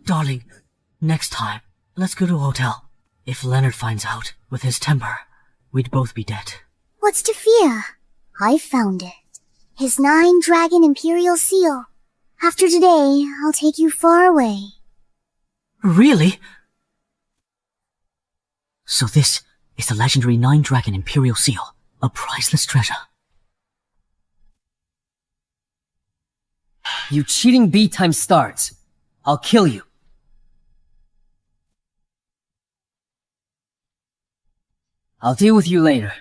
Darling, next time, let's go to a hotel. If Leonard finds out, with his temper, we'd both be dead. What's to fear? I found it. His 9-dragon imperial seal. After today, I'll take you far away. Really? So this is the legendary 9-dragon imperial seal, a priceless treasure. You cheating B times starts. I'll kill you. I'll deal with you later.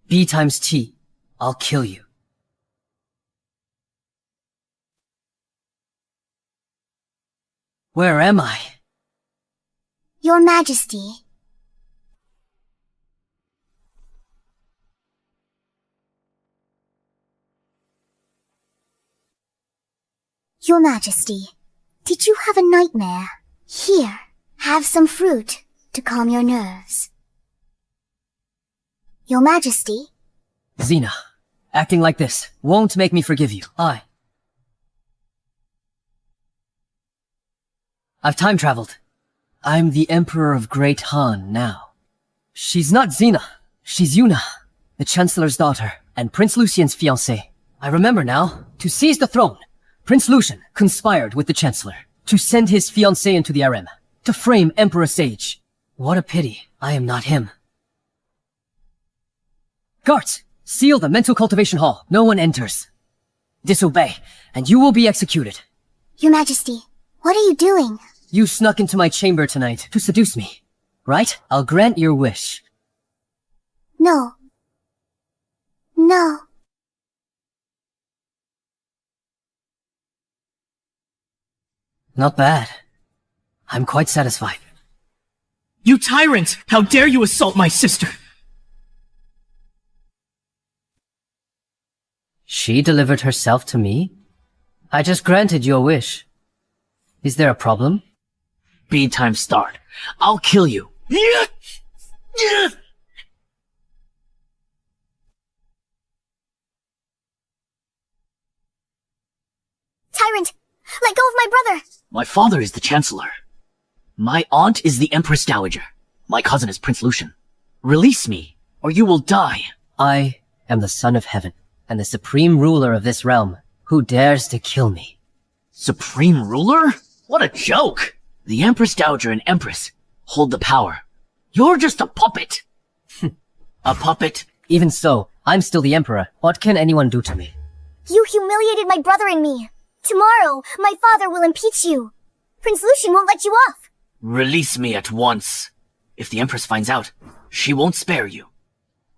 B times T. I'll kill you. Where am I? Your Majesty. Your Majesty, did you have a nightmare? Here, have some fruit to calm your nerves. Your Majesty? Xena, acting like this won't make me forgive you. I've time traveled. I'm the Emperor of Great Han now. She's not Xena. She's Yuna, the Chancellor's daughter, and Prince Lucien's fiancée. I remember now. To seize the throne, Prince Lucian conspired with the Chancellor to send his fiancée into the harem, to frame Emperor Sage. What a pity I am not him. Guards, seal the mental cultivation hall. No one enters. Disobey, and you will be executed. Your Majesty, what are you doing? You snuck into my chamber tonight to seduce me, right? I'll grant your wish. No. No. Not bad. I'm quite satisfied. You tyrant! How dare you assault my sister! She delivered herself to me? I just granted your wish. Is there a problem? B times start. I'll kill you. Tyrant! Let go of my brother! My father is the Chancellor. My aunt is the Empress Dowager. My cousin is Prince Lucian. Release me, or you will die. I am the Son of Heaven, and the supreme ruler of this realm. Who dares to kill me? Supreme ruler? What a joke! The Empress Dowager and Empress hold the power. You're just a puppet. A puppet? Even so, I'm still the Emperor. What can anyone do to me? You humiliated my brother and me. Tomorrow, my father will impeach you. Prince Lucian won't let you off. Release me at once. If the Empress finds out, she won't spare you.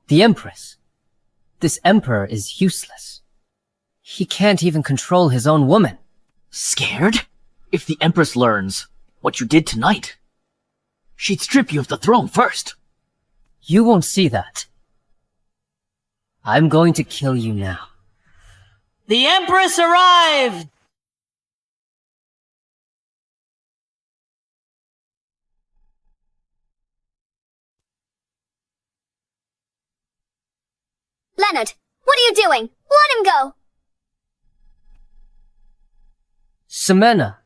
The Empress? This Emperor is useless. He can't even control his own woman. Scared? If the Empress learns what you did tonight, she'd strip you of the throne first. You won't see that. I'm going to kill you now. The Empress arrived! Leonard, what are you doing? Let him go! Ximena,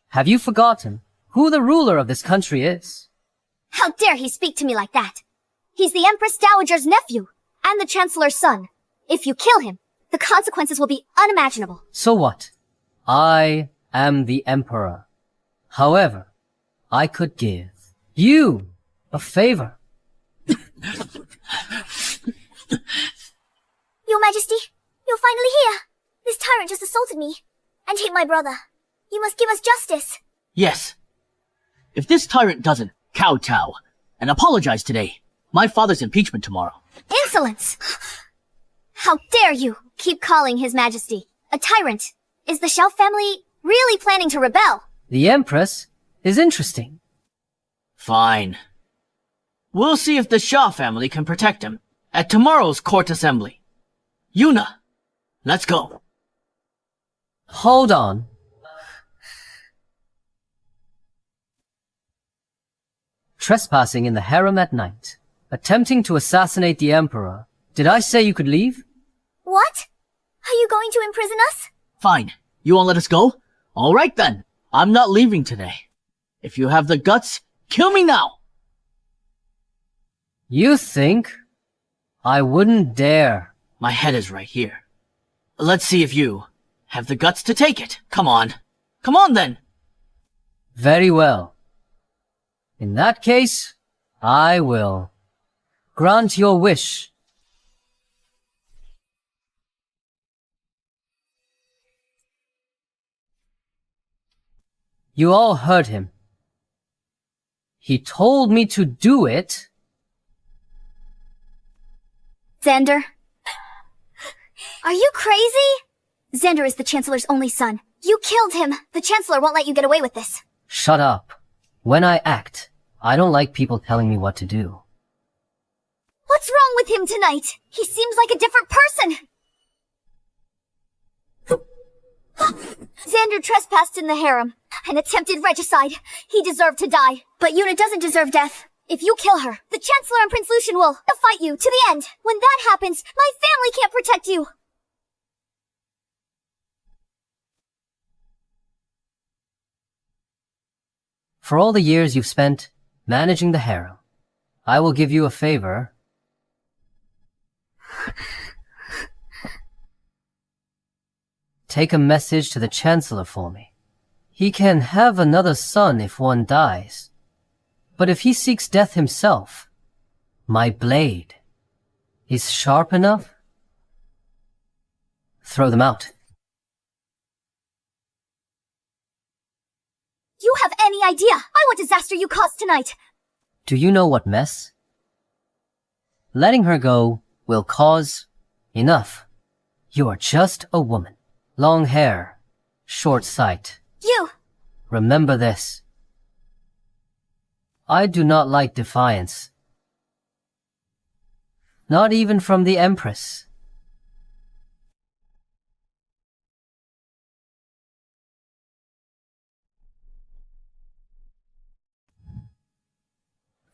have you forgotten who the ruler of this country is? How dare he speak to me like that? He's the Empress Dowager's nephew, and the Chancellor's son. If you kill him, the consequences will be unimaginable. So what? I am the Emperor. However, I could give you a favor. Your Majesty, you're finally here. This tyrant just assaulted me, and hit my brother. You must give us justice. Yes. If this tyrant doesn't kowtow and apologize today, my father's impeachment tomorrow. Insolence! How dare you keep calling His Majesty a tyrant? Is the Shao family really planning to rebel? The Empress is interesting. Fine. We'll see if the Shaw family can protect him at tomorrow's court assembly. Yuna, let's go. Hold on. Trespassing in the harem at night. Attempting to assassinate the Emperor. Did I say you could leave? What? Are you going to imprison us? Fine. You won't let us go? Alright then. I'm not leaving today. If you have the guts, kill me now! You think? I wouldn't dare. My head is right here. Let's see if you have the guts to take it. Come on. Come on then! Very well. In that case, I will grant your wish. You all heard him. He told me to do it. Xander? Are you crazy? Xander is the Chancellor's only son. You killed him. The Chancellor won't let you get away with this. Shut up. When I act, I don't like people telling me what to do. What's wrong with him tonight? He seems like a different person. Xander trespassed in the harem and attempted regicide. He deserved to die. But Yuna doesn't deserve death. If you kill her, the Chancellor and Prince Lucian will fight you to the end. When that happens, my family can't protect you. For all the years you've spent managing the harem, I will give you a favor. Take a message to the Chancellor for me. He can have another son if one dies. But if he seeks death himself, my blade is sharp enough. Throw them out. You have any idea what disaster you caused tonight? Do you know what mess? Letting her go will cause enough. You are just a woman. Long hair, short sight. You! Remember this. I do not like defiance. Not even from the Empress.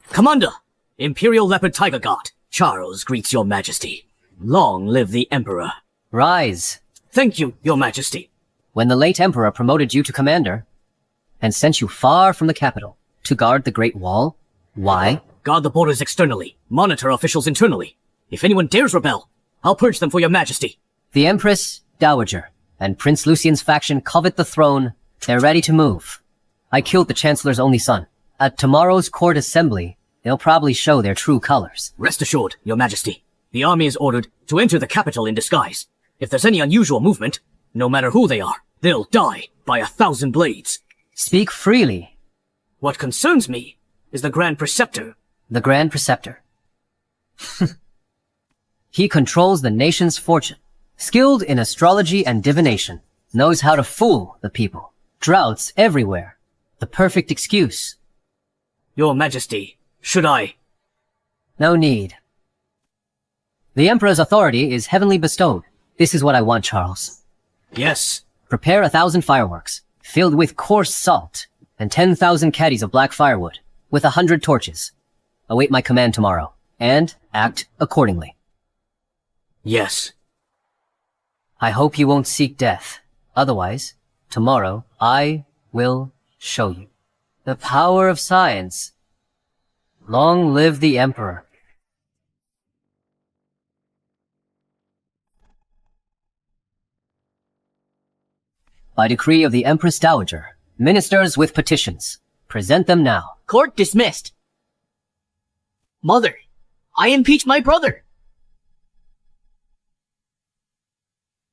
Commander! Imperial Leopard Tiger Guard, Charles greets your majesty. Long live the Emperor. Rise. Thank you, your majesty. When the late Emperor promoted you to commander and sent you far from the capital to guard the Great Wall, why? Guard the borders externally, monitor officials internally. If anyone dares rebel, I'll purge them for your majesty. The Empress, Dowager, and Prince Lucian's faction covet the throne. They're ready to move. I killed the Chancellor's only son. At tomorrow's court assembly, they'll probably show their true colors. Rest assured, your majesty. The army is ordered to enter the capital in disguise. If there's any unusual movement, no matter who they are, they'll die by 1,000 blades. Speak freely. What concerns me is the Grand Preceptor. The Grand Preceptor. He controls the nation's fortune. Skilled in astrology and divination. Knows how to fool the people. Droughts everywhere. The perfect excuse. Your majesty, should I? No need. The Emperor's authority is heavenly bestowed. This is what I want, Charles. Yes. Prepare 1,000 fireworks, filled with coarse salt, and 10,000 caddies of black firewood, with 100 torches. Await my command tomorrow, and act accordingly. Yes. I hope you won't seek death. Otherwise, tomorrow, I will show you. The power of science. Long live the Emperor. By decree of the Empress Dowager, ministers with petitions. Present them now. Court dismissed. Mother, I impeach my brother.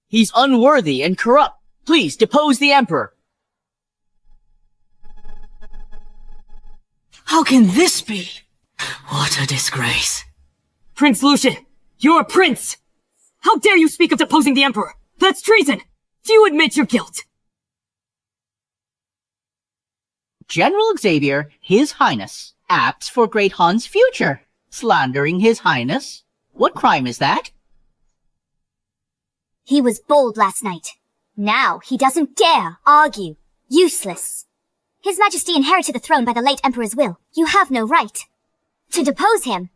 He's unworthy and corrupt. Please depose the Emperor. How can this be? What a disgrace. Prince Lucian, you're a prince! How dare you speak of deposing the Emperor? That's treason! Do you admit your guilt? General Xavier, His Highness, acts for Great Han's future. Slandering His Highness? What crime is that? He was bold last night. Now he doesn't dare argue. Useless. His Majesty inherited the throne by the late Emperor's will. You have no right to depose him.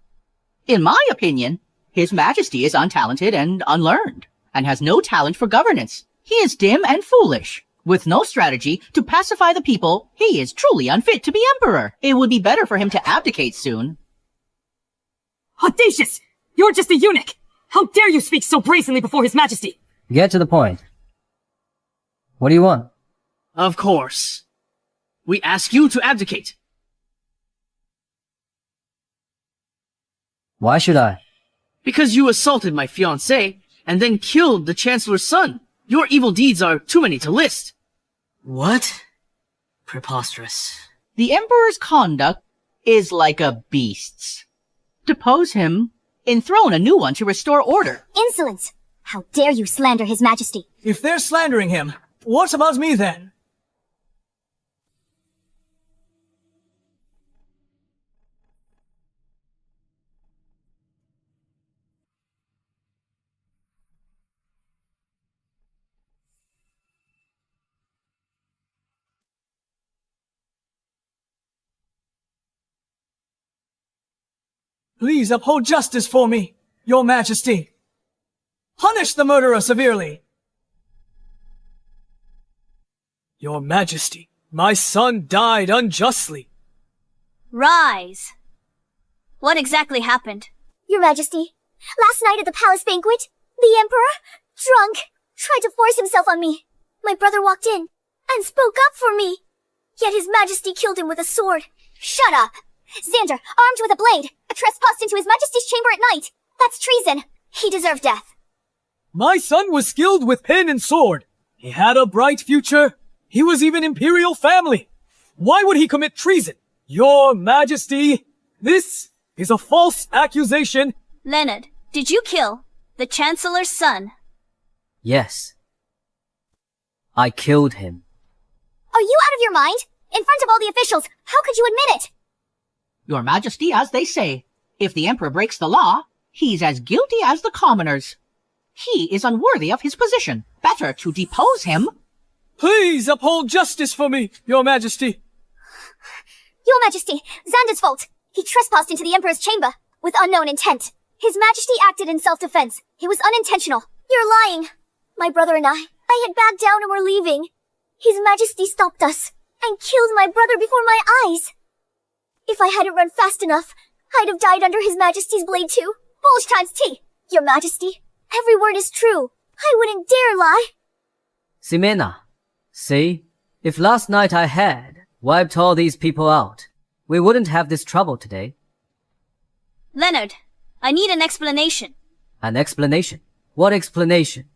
In my opinion, His Majesty is untalented and unlearned, and has no talent for governance. He is dim and foolish. With no strategy to pacify the people, he is truly unfit to be emperor. It would be better for him to abdicate soon. Audacious! You're just a eunuch! How dare you speak so brazenly before His Majesty? Get to the point. What do you want? Of course. We ask you to abdicate. Why should I? Because you assaulted my fiancée, and then killed the Chancellor's son. Your evil deeds are too many to list. What? Preposterous. The emperor's conduct is like a beast's. Depose him, enthrone a new one to restore order. Insolence! How dare you slander His Majesty? If they're slandering him, what about me then? Please uphold justice for me, Your Majesty. Punish the murderer severely. Your Majesty, my son died unjustly. Rise. What exactly happened? Your Majesty, last night at the palace banquet, the Emperor, drunk, tried to force himself on me. My brother walked in and spoke up for me. Yet His Majesty killed him with a sword. Shut up! Xander, armed with a blade, trespassed into His Majesty's chamber at night. That's treason. He deserved death. My son was skilled with pen and sword. He had a bright future. He was even imperial family. Why would he commit treason? Your Majesty, this is a false accusation. Leonard, did you kill the Chancellor's son? Yes. I killed him. Are you out of your mind? In front of all the officials, how could you admit it? Your Majesty, as they say, if the emperor breaks the law, he's as guilty as the commoners. He is unworthy of his position. Better to depose him. Please uphold justice for me, Your Majesty. Your Majesty, Xander's fault. He trespassed into the Emperor's chamber with unknown intent. His Majesty acted in self-defense. It was unintentional. You're lying. My brother and I had backed down and were leaving. His Majesty stopped us and killed my brother before my eyes. If I hadn't run fast enough, I'd have died under His Majesty's blade too. Bulge times T. Your Majesty, every word is true. I wouldn't dare lie. Ximena, see? If last night I had wiped all these people out, we wouldn't have this trouble today. Leonard, I need an explanation. An explanation? What explanation?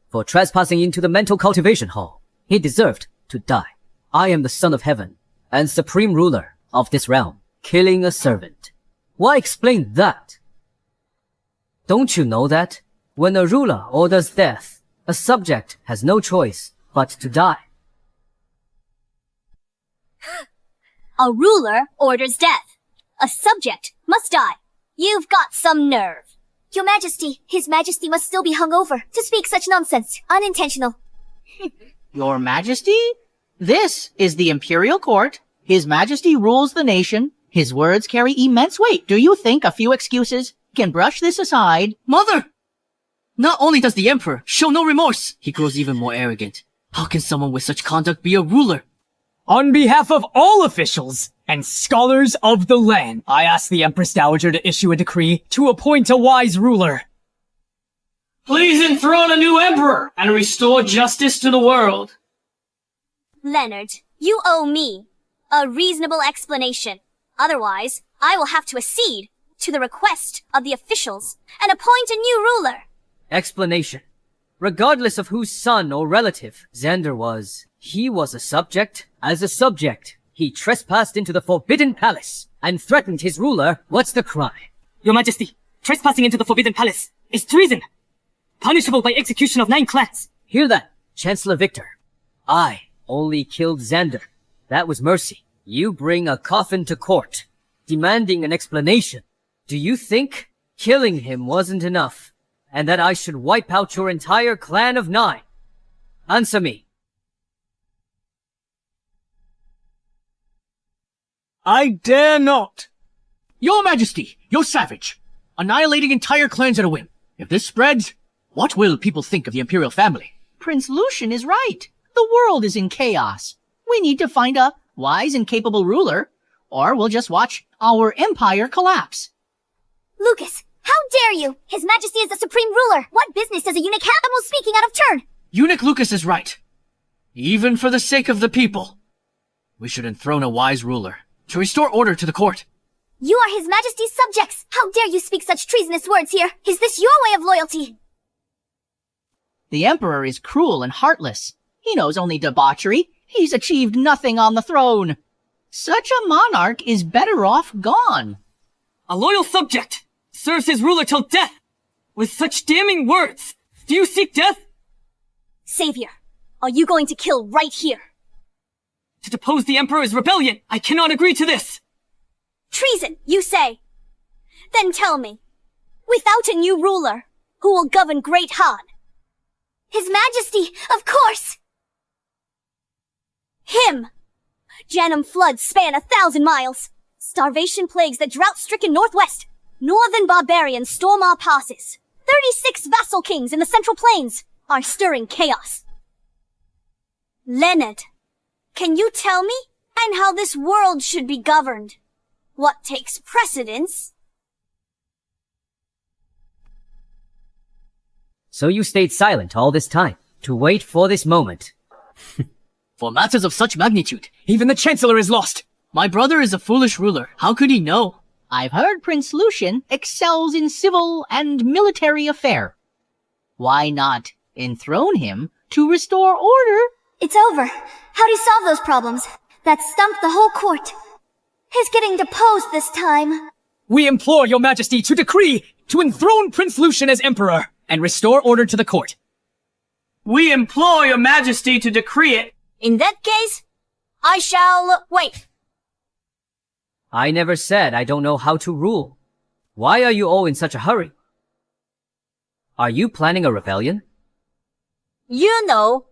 For trespassing into the mental cultivation hall. He deserved to die. I am the son of heaven and supreme ruler of this realm, killing a servant. Why explain that? Don't you know that? When a ruler orders death, a subject has no choice but to die. A ruler orders death. A subject must die. You've got some nerve. Your Majesty, His Majesty must still be hungover to speak such nonsense. Unintentional. Your Majesty? This is the imperial court. His Majesty rules the nation. His words carry immense weight. Do you think a few excuses can brush this aside? Mother! Not only does the Emperor show no remorse, he grows even more arrogant. How can someone with such conduct be a ruler? On behalf of all officials and scholars of the land, I ask the Empress Dowager to issue a decree to appoint a wise ruler. Please enthrone a new emperor and restore justice to the world. Leonard, you owe me a reasonable explanation. Otherwise, I will have to accede to the request of the officials and appoint a new ruler. Explanation. Regardless of whose son or relative Xander was, he was a subject. As a subject, he trespassed into the Forbidden Palace and threatened his ruler. What's the crime? Your Majesty, trespassing into the Forbidden Palace is treason, punishable by execution of 9 clans. Hear that? Chancellor Victor, I only killed Xander. That was mercy. You bring a coffin to court, demanding an explanation. Do you think killing him wasn't enough, and that I should wipe out your entire clan of 9? Answer me. I dare not. Your Majesty, you're savage. Annihilating entire clans at a whim. If this spreads, what will people think of the Imperial family? Prince Lucian is right. The world is in chaos. We need to find a wise and capable ruler, or we'll just watch our empire collapse. Lucas, how dare you? His Majesty is the supreme ruler. What business does a eunuch have? I'm speaking out of turn. Eunuch Lucas is right. Even for the sake of the people, we should enthrone a wise ruler to restore order to the court. You are His Majesty's subjects. How dare you speak such treasonous words here? Is this your way of loyalty? The Emperor is cruel and heartless. He knows only debauchery. He's achieved nothing on the throne. Such a monarch is better off gone. A loyal subject serves his ruler till death. With such damning words, do you seek death? Savior, are you going to kill right here? To depose the Emperor is rebellion. I cannot agree to this. Treason, you say? Then tell me, without a new ruler, who will govern Great Han? His Majesty, of course! Him! Janum floods span 1,000 miles. Starvation plagues the drought-stricken northwest. Northern barbarians storm our passes. 36 vassal kings in the Central Plains are stirring chaos. Leonard, can you tell me and how this world should be governed? What takes precedence? So you stayed silent all this time, to wait for this moment. For matters of such magnitude, Even the Chancellor is lost. my brother is a foolish ruler. How could he know? I've heard Prince Lucian excels in civil and military affair. Why not enthrone him to restore order? It's over. How'd he solve those problems? That stumped the whole court. He's getting deposed this time. We implore your Majesty to decree to enthrone Prince Lucian as Emperor and restore order to the court. We implore your Majesty to decree it. In that case, I shall wait. I never said I don't know how to rule. Why are you all in such a hurry? Are you planning a rebellion? You know.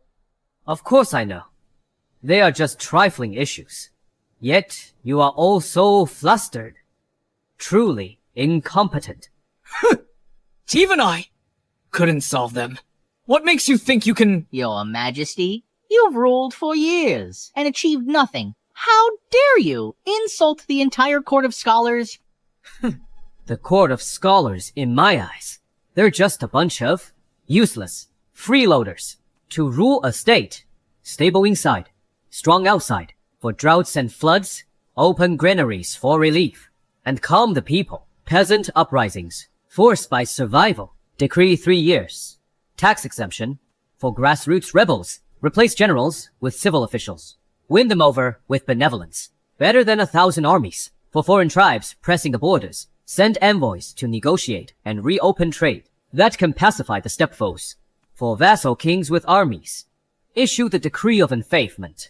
Of course I know. They are just trifling issues. Yet you are all so flustered. Truly incompetent. Even I couldn't solve them. What makes you think you can... Your Majesty, you've ruled for years and achieved nothing. How dare you insult the entire court of scholars? The court of scholars, in my eyes, they're just a bunch of useless freeloaders to rule a state. Stable inside, strong outside, for droughts and floods, open granaries for relief, and calm the people. Peasant uprisings, forced by survival. Decree 3 years. Tax exemption for grassroots rebels. Replace generals with civil officials. Win them over with benevolence. Better than 1,000 armies. For foreign tribes pressing the borders. Send envoys to negotiate and reopen trade. That can pacify the stepfoes. For vassal kings with armies. Issue the decree of enfeoffment.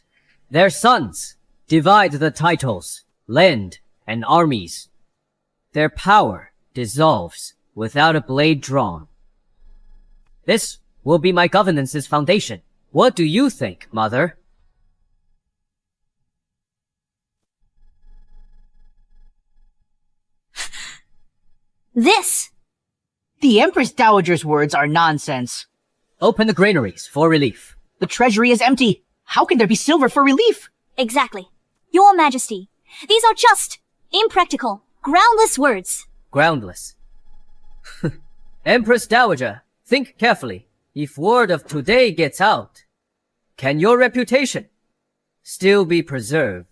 Their sons divide the titles, land, and armies. Their power dissolves without a blade drawn. This will be my governance's foundation. What do you think, Mother? This. The Empress Dowager's words are nonsense. Open the granaries for relief. The treasury is empty. How can there be silver for relief? Exactly. Your Majesty, these are just impractical, groundless words. Groundless. Empress Dowager, think carefully. If word of today gets out, can your reputation still be preserved?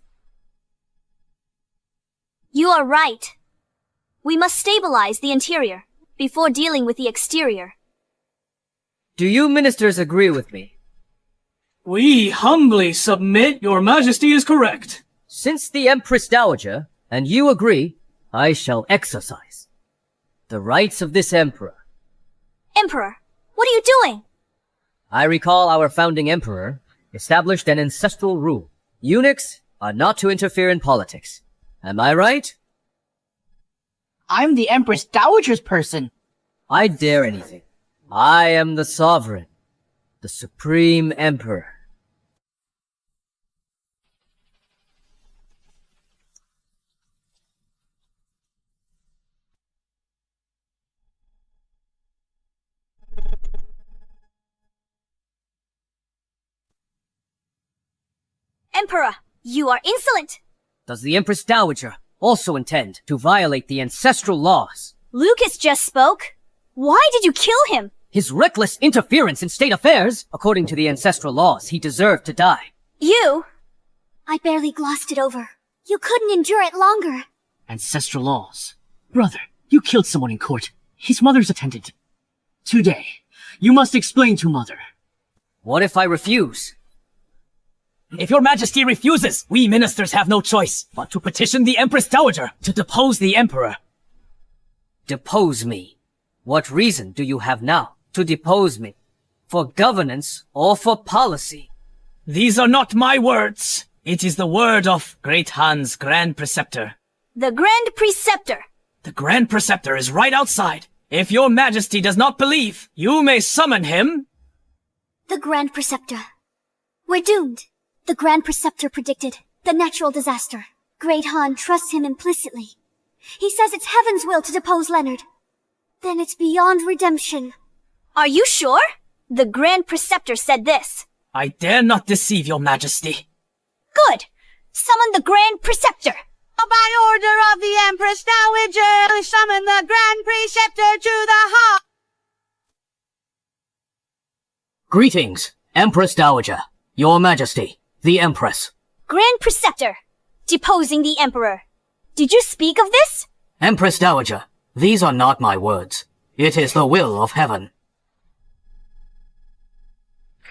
You are right. We must stabilize the interior before dealing with the exterior. Do you ministers agree with me? We humbly submit your Majesty is correct. Since the Empress Dowager and you agree, I shall exercise the rights of this emperor. Emperor, what are you doing? I recall our founding emperor established an ancestral rule. Eunuchs are not to interfere in politics. Am I right? I'm the Empress Dowager's person. I dare anything. I am the sovereign, the supreme emperor. Emperor, you are insolent! Does the Empress Dowager also intend to violate the ancestral laws? Lucas just spoke. Why did you kill him? His reckless interference in state affairs, according to the ancestral laws, he deserved to die. You? I barely glossed it over. You couldn't endure it longer. Ancestral laws. Brother, you killed someone in court. His mother's attendant. Today, you must explain to Mother. What if I refuse? If your majesty refuses, we ministers have no choice but to petition the Empress Dowager to depose the emperor. Depose me? What reason do you have now to depose me? For governance or for policy? These are not my words. It is the word of Great Han's Grand Preceptor. The Grand Preceptor. The Grand Preceptor is right outside. If your majesty does not believe, you may summon him. The Grand Preceptor. We're doomed. The Grand Preceptor predicted the natural disaster. Great Han trusts him implicitly. He says it's heaven's will to depose Leonard. Then it's beyond redemption. Are you sure? The Grand Preceptor said this. I dare not deceive your majesty. Good. Summon the Grand Preceptor. By order of the Empress Dowager, summon the Grand Preceptor to the hall. Greetings, Empress Dowager, Your Majesty, the Empress. Grand Preceptor. Deposing the Emperor. Did you speak of this? Empress Dowager, these are not my words. It is the will of heaven.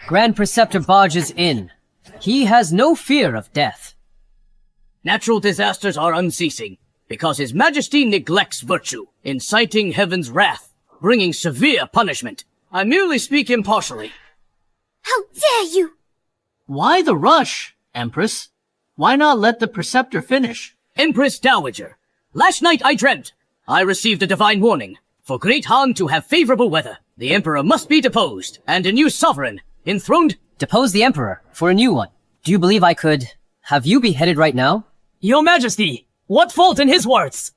Grand Preceptor barges in. He has no fear of death. Natural disasters are unceasing, because His Majesty neglects virtue, inciting heaven's wrath, bringing severe punishment. I merely speak impartially. How dare you! Why the rush, Empress? Why not let the Preceptor finish? Empress Dowager, last night I dreamt. I received a divine warning. For Great Han to have favorable weather, the Emperor must be deposed, and a new sovereign enthroned. Depose the Emperor for a new one. Do you believe I could have you beheaded right now? Your majesty, what fault in his words?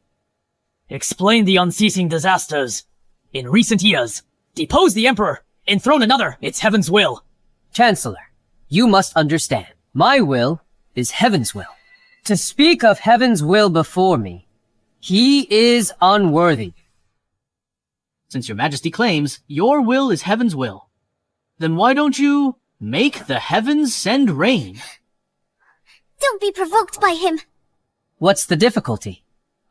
Explain the unceasing disasters in recent years. Depose the emperor, enthrone another. It's heaven's will. Chancellor, you must understand. My will is heaven's will. To speak of heaven's will before me, he is unworthy. Since your majesty claims your will is heaven's will, then why don't you make the heavens send rain? Don't be provoked by him. What's the difficulty?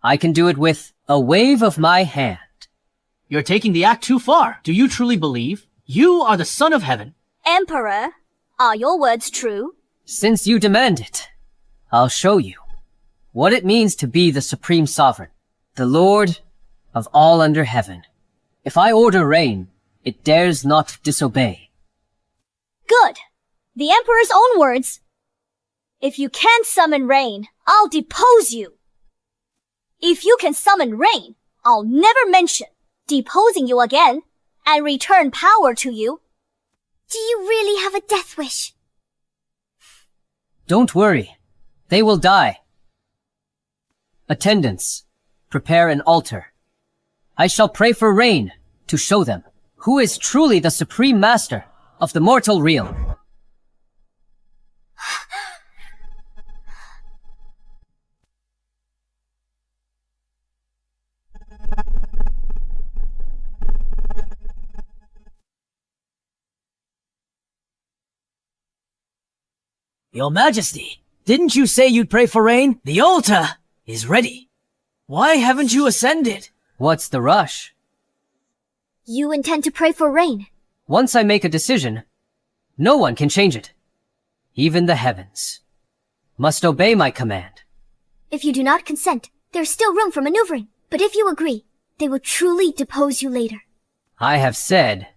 I can do it with a wave of my hand. You're taking the act too far. Do you truly believe you are the son of heaven? Emperor, are your words true? Since you demand it, I'll show you what it means to be the supreme sovereign, the lord of all under heaven. If I order rain, it dares not disobey. Good. The Emperor's own words. If you can't summon rain, I'll depose you. If you can summon rain, I'll never mention deposing you again and return power to you. Do you really have a death wish? Don't worry. They will die. Attendants, prepare an altar. I shall pray for rain to show them who is truly the supreme master of the mortal realm. Your Majesty, didn't you say you'd pray for rain? The altar is ready. Why haven't you ascended? What's the rush? You intend to pray for rain. Once I make a decision, no one can change it. Even the heavens must obey my command. If you do not consent, there's still room for maneuvering. But if you agree, they will truly depose you later. I have said,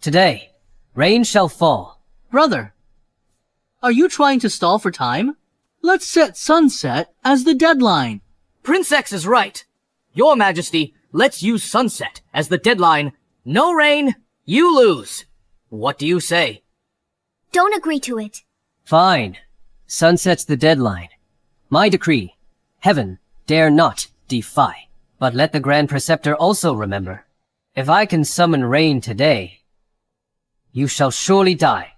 today, Rain shall fall. Brother, are you trying to stall for time? Let's set sunset as the deadline. Prince X is right. Your Majesty, let's use sunset as the deadline. No rain, you lose. What do you say? Don't agree to it. Fine. Sunset's the deadline. My decree. Heaven dare not defy. But let the Grand Preceptor also remember. If I can summon rain today, you shall surely die.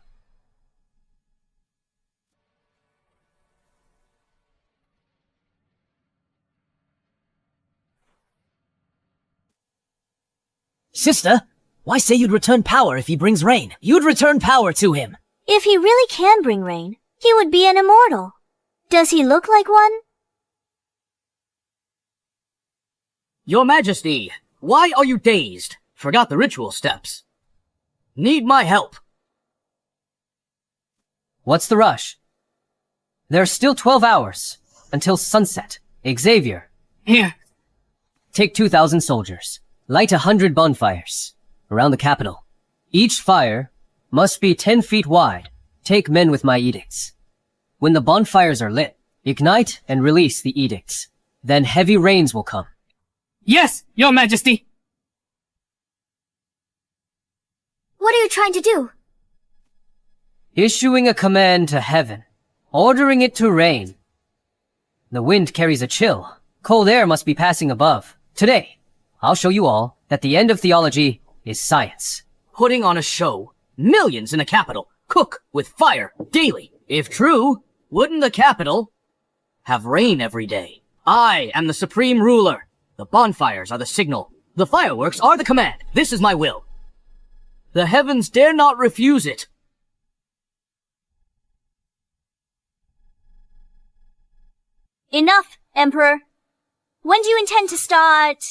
Sister, why say you'd return power if he brings rain? You'd return power to him. If he really can bring rain, he would be an immortal. Does he look like one? Your Majesty, why are you dazed? Forgot the ritual steps. Need my help. What's the rush? There's still 12 hours until sunset. Xavier. Here. Take 2,000 soldiers. Light 100 bonfires around the capital. Each fire must be 10 feet wide. Take men with my edicts. When the bonfires are lit, ignite and release the edicts. Then heavy rains will come. Yes, Your Majesty. What are you trying to do? Issuing a command to heaven, ordering it to rain. The wind carries a chill. Cold air must be passing above. Today, I'll show you all that the end of theology is science. Putting on a show. Millions in the capital. Cook with fire daily. If true, wouldn't the capital have rain every day? I am the supreme ruler. The bonfires are the signal. The fireworks are the command. This is my will. The heavens dare not refuse it. Enough, Emperor. When do you intend to start?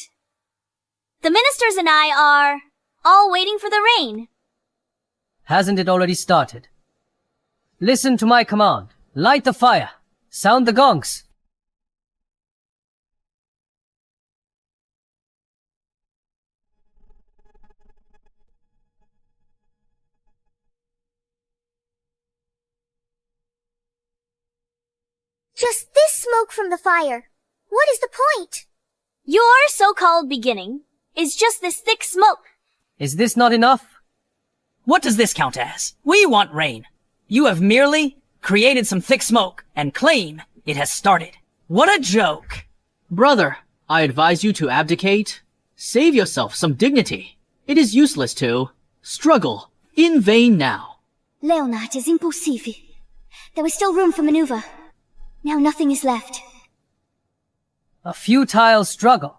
The ministers and I are all waiting for the rain. Hasn't it already started? Listen to my command. Light the fire. Sound the gongs. Just this smoke from the fire. What is the point? Your so-called beginning is just this thick smoke. Is this not enough? What does this count as? We want rain. You have merely created some thick smoke and claim it has started. What a joke. Brother, I advise you to abdicate. Save yourself some dignity. It is useless to struggle in vain now. Leonard is impossible. There was still room for maneuver. Now nothing is left. A futile struggle.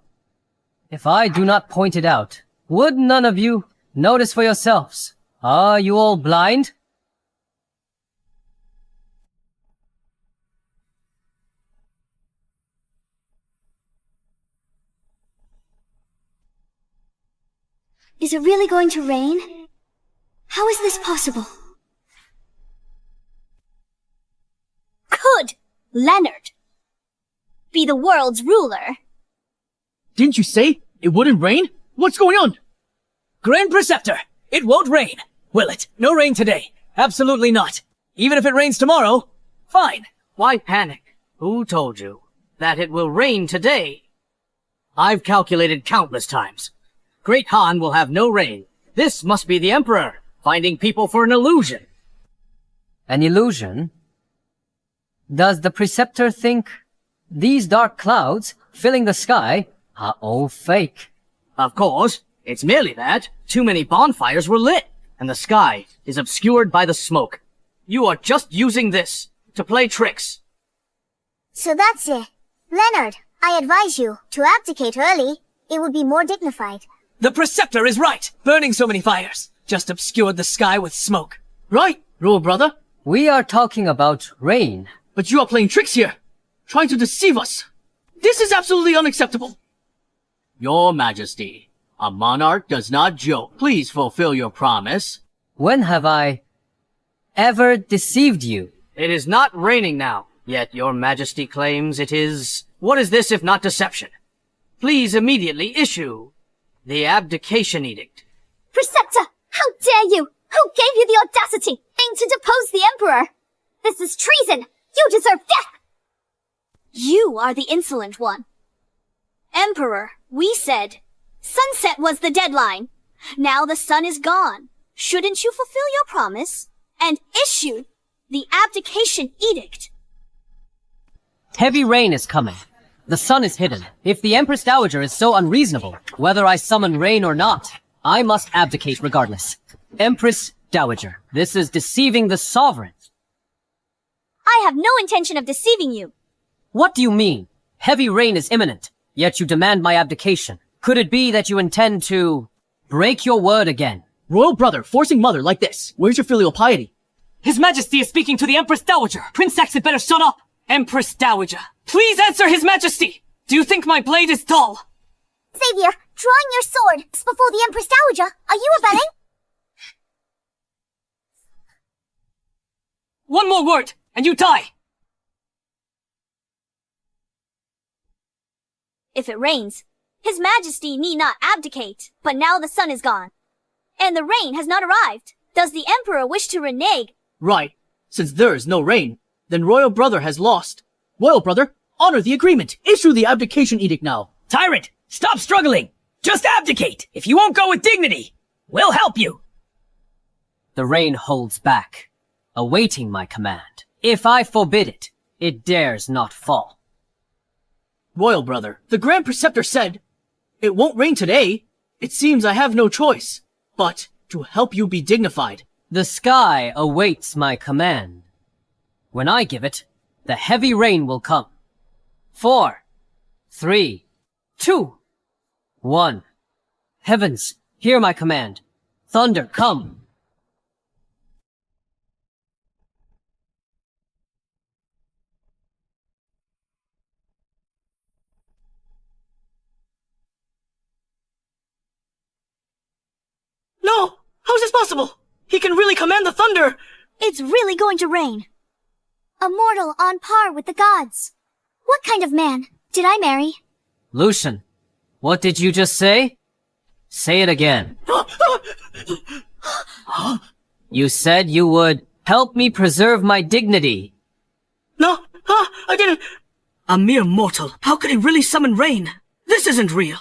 If I do not point it out, would none of you notice for yourselves? Are you all blind? Is it really going to rain? How is this possible? Could Leonard be the world's ruler? Didn't you say it wouldn't rain? What's going on? Grand Preceptor, it won't rain. Will it? No rain today. Absolutely not. Even if it rains tomorrow, fine. Why panic? Who told you that it will rain today? I've calculated countless times. Great Han will have no rain. This must be the Emperor, finding people for an illusion. An illusion? Does the Preceptor think these dark clouds filling the sky are all fake? Of course, it's merely that too many bonfires were lit, and the sky is obscured by the smoke. You are just using this to play tricks. So that's it. Leonard, I advise you to abdicate early. It would be more dignified. The Preceptor is right. Burning so many fires just obscured the sky with smoke. Right, Rule Brother. We are talking about rain. But you are playing tricks here, trying to deceive us. This is absolutely unacceptable. Your Majesty, a monarch does not joke. Please fulfill your promise. When have I ever deceived you? It is not raining now, yet your Majesty claims it is. What is this if not deception? Please immediately issue the abdication edict. Preceptor, how dare you! Who gave you the audacity to depose the Emperor? This is treason! You deserve death! You are the insolent one. Emperor, we said. Sunset was the deadline. Now the sun is gone. Shouldn't you fulfill your promise and issue the abdication edict? Heavy rain is coming. The sun is hidden. If the Empress Dowager is so unreasonable, whether I summon rain or not, I must abdicate regardless. Empress Dowager, this is deceiving the sovereign. I have no intention of deceiving you. What do you mean? Heavy rain is imminent, yet you demand my abdication. Could it be that you intend to break your word again? Royal brother forcing mother like this. Where's your filial piety? His Majesty is speaking to the Empress Dowager. Prince Sax had better shut up. Empress Dowager, please answer His Majesty. Do you think my blade is dull? Xavier, drawing your sword before the Empress Dowager, are you abetting? One more word, and you die. If it rains, His Majesty need not abdicate. But now the sun is gone, and the rain has not arrived. Does the Emperor wish to renege? Right. Since there is no rain, then Royal brother has lost. Royal brother, honor the agreement. Issue the abdication edict now. Tyrant, stop struggling. Just abdicate. If you won't go with dignity, we'll help you. The rain holds back, awaiting my command. If I forbid it, it dares not fall. Royal brother, the Grand Preceptor said, it won't rain today. It seems I have no choice, but to help you be dignified. The sky awaits my command. When I give it, the heavy rain will come. 4, 3, 2, 1. Heavens, hear my command. Thunder, come. No! How is this possible? He can really command the thunder! It's really going to rain. A mortal on par with the gods. What kind of man did I marry? Lucian, what did you just say? Say it again. You said you would help me preserve my dignity. No, I didn't. A mere mortal. How could he really summon rain? This isn't real.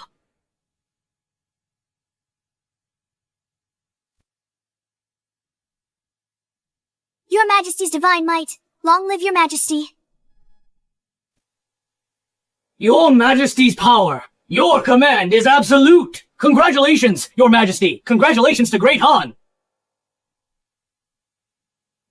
Your Majesty's divine might. Long live your Majesty. Your Majesty's power. Your command is absolute. Congratulations, Your Majesty. Congratulations to Great Han.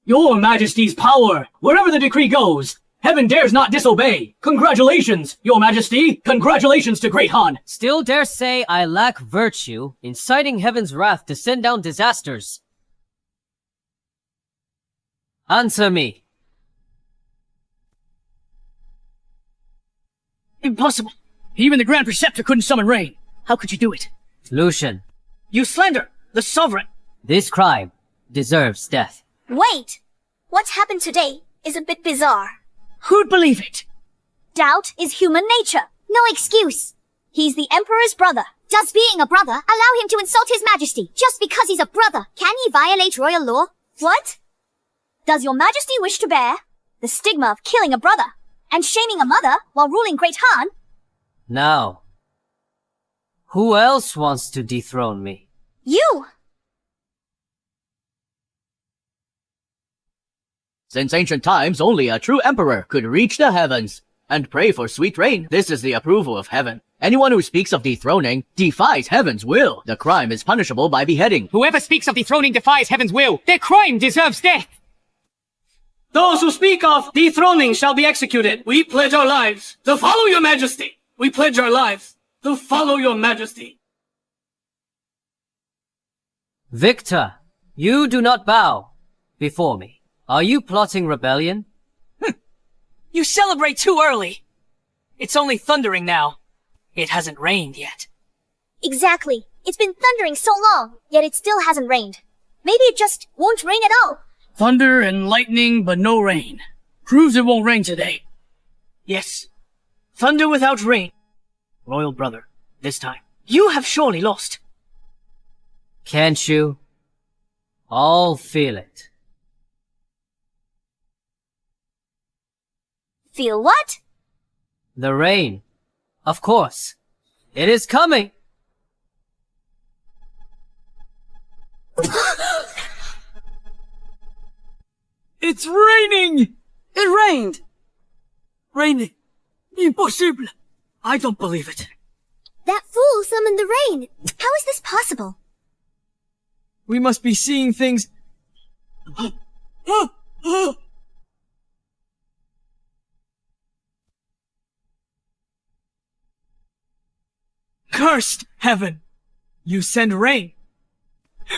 Your Majesty's power. Wherever the decree goes, heaven dares not disobey. Congratulations, Your Majesty. Congratulations to Great Han. Still dare say I lack virtue, inciting heaven's wrath to send down disasters. Answer me. Impossible. Even the Grand Preceptor couldn't summon rain. How could you do it? Lucian, You slander the sovereign. this crime deserves death. Wait! What's happened today is a bit bizarre. Who'd believe it? Doubt is human nature. No excuse. He's the Emperor's brother. Does being a brother allow him to insult his Majesty just because he's a brother? Can he violate royal law? What? Does your Majesty wish to bear the stigma of killing a brother and shaming a mother while ruling Great Han? Now, who else wants to dethrone me? You! Since ancient times, only a true emperor could reach the heavens and pray for sweet rain. This is the approval of heaven. Anyone who speaks of dethroning defies heaven's will. The crime is punishable by beheading. Whoever speaks of dethroning defies heaven's will. Their crime deserves death. Those who speak of dethroning shall be executed. We pledge our lives to follow your majesty. We pledge our lives to follow your majesty. Victor, you do not bow before me. Are you plotting rebellion? You celebrate too early. It's only thundering now. It hasn't rained yet. Exactly. It's been thundering so long, yet it still hasn't rained. Maybe it just won't rain at all. Thunder and lightning, but no rain. Proves it won't rain today. Yes. Thunder without rain. Royal brother, this time. You have surely lost. Can't you? I'll feel it. Feel what? The rain. Of course. It is coming. It's raining! It rained! Raining. Impossible. I don't believe it. That fool summoned the rain. How is this possible? We must be seeing things... Cursed heaven! You send rain.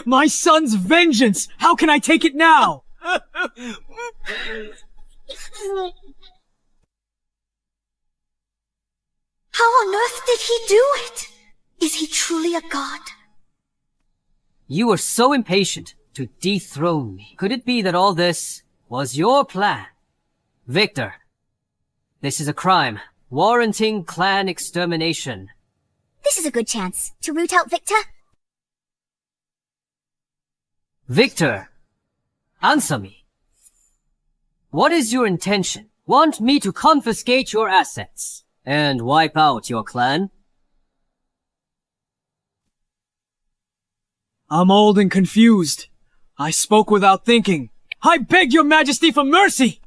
My son's vengeance! How can I take it now? How on earth did he do it? Is he truly a god? You were so impatient to dethrone me. Could it be that all this was your plan? Victor, this is a crime, warranting clan extermination. This is a good chance to root out Victor. Victor, answer me. What is your intention? Want me to confiscate your assets and wipe out your clan? I'm old and confused. I spoke without thinking. I beg your majesty for mercy!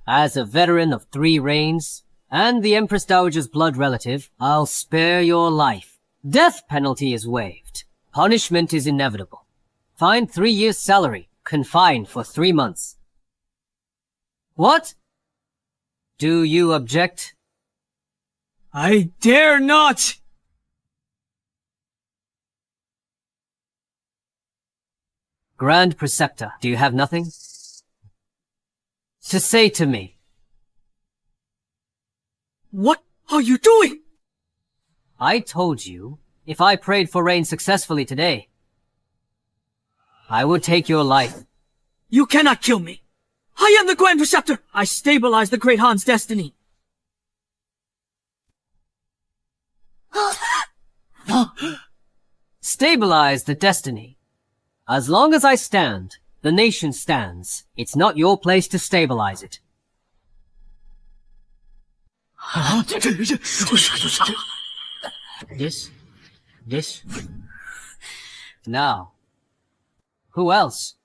As a veteran of 3 reigns, and the Empress Dowager's blood relative, I'll spare your life. Death penalty is waived. Punishment is inevitable. Fine 3 years' salary. Confined for 3 months. What? Do you object? I dare not! Grand Preceptor, do you have nothing to say to me? What are you doing? I told you, if I prayed for rain successfully today, I would take your life. You cannot kill me. I am the Grand Preceptor. I stabilize the Great Han's destiny. Stabilize the destiny. As long as I stand, the nation stands. It's not your place to stabilize it. This? Now, who else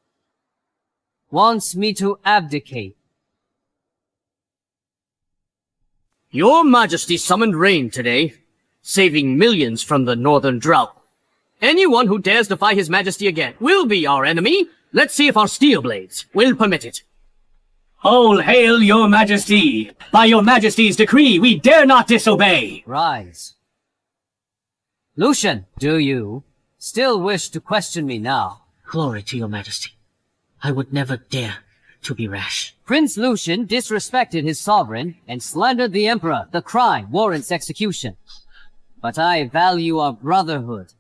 wants me to abdicate? Your Majesty summoned rain today, saving millions from the northern drought. Anyone who dares defy His Majesty again will be our enemy. Let's see if our steel blades will permit it. All hail your majesty! By your majesty's decree, we dare not disobey! Rise. Lucian, do you still wish to question me now? Glory to your majesty. I would never dare to be rash. Prince Lucian disrespected his sovereign and slandered the emperor. The crime warrants execution. But I value our brotherhood.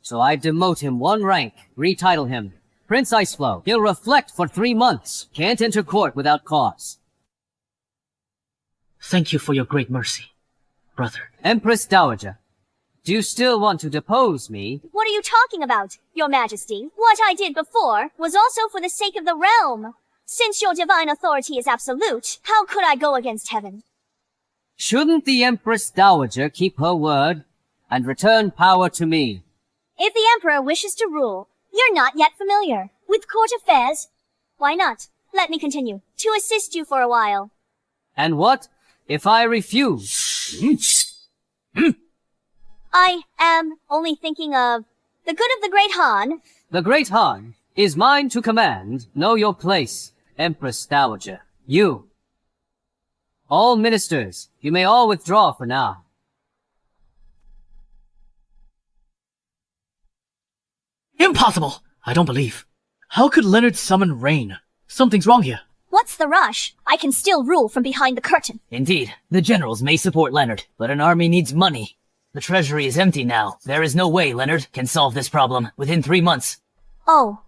So I demote him 1 rank, retitle him Prince Iceflow. He'll reflect for 3 months. Can't enter court without cause. Thank you for your great mercy, brother. Empress Dowager, do you still want to depose me? What are you talking about, Your Majesty? What I did before was also for the sake of the realm. Since your divine authority is absolute, how could I go against heaven? Shouldn't the Empress Dowager keep her word and return power to me? If the Emperor wishes to rule, you're not yet familiar with court affairs. Why not? Let me continue to assist you for a while. And what if I refuse? I am only thinking of the good of the Great Han. The Great Han is mine to command. Know your place, Empress Dowager. You. All ministers, you may all withdraw for now. Impossible! I don't believe. How could Leonard summon rain? Something's wrong here. What's the rush? I can still rule from behind the curtain. Indeed, the generals may support Leonard, but an army needs money. The treasury is empty now. There is no way Leonard can solve this problem within 3 months. Oh,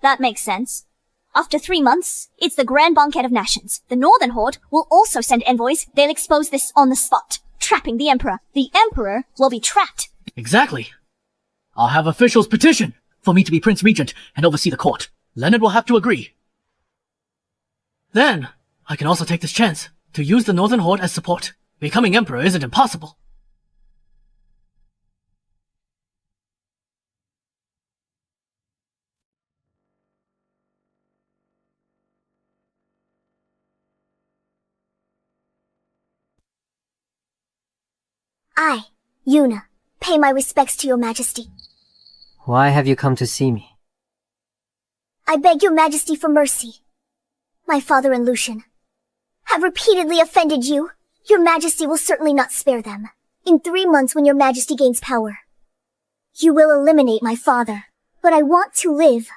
that makes sense. After 3 months, it's the Grand Banquet of Nations. The Northern Horde will also send envoys. They'll expose this on the spot, trapping the Emperor. The Emperor will be trapped. Exactly. I'll have officials petition for me to be Prince Regent and oversee the court. Leonard will have to agree. Then, I can also take this chance to use the Northern Horde as support. Becoming Emperor isn't impossible. I, Yuna, pay my respects to your majesty. Why have you come to see me? I beg your majesty for mercy. My father and Lucian have repeatedly offended you. Your majesty will certainly not spare them. In 3 months, when your majesty gains power, you will eliminate my father. But I want to live.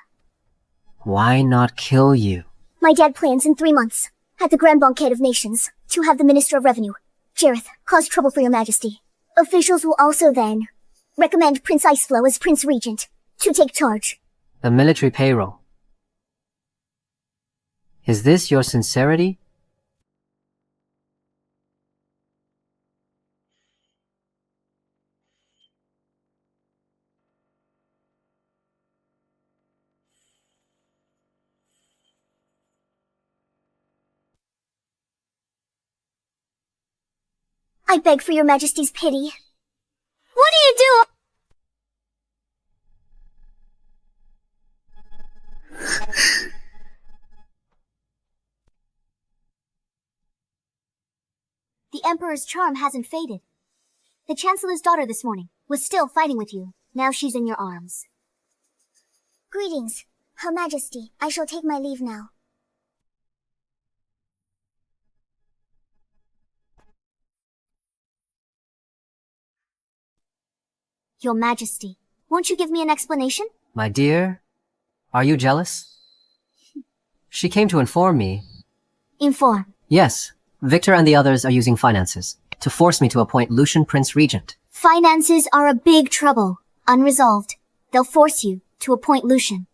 Why not kill you? My dad plans in 3 months, at the Grand Banquet of Nations, to have the Minister of Revenue, Jareth, cause trouble for your majesty. Officials will also then recommend Prince Iceflow as Prince Regent to take charge. The military payroll. Is this your sincerity? I beg for your majesty's pity. What do you do? The Emperor's charm hasn't faded. The Chancellor's daughter this morning was still fighting with you. Now she's in your arms. Greetings, Her Majesty. I shall take my leave now. Your Majesty, won't you give me an explanation? My dear, are you jealous? She came to inform me. Inform. Yes, Victor and the others are using finances to force me to appoint Lucian Prince Regent. Finances are a big trouble. Unresolved. They'll force you to appoint Lucian.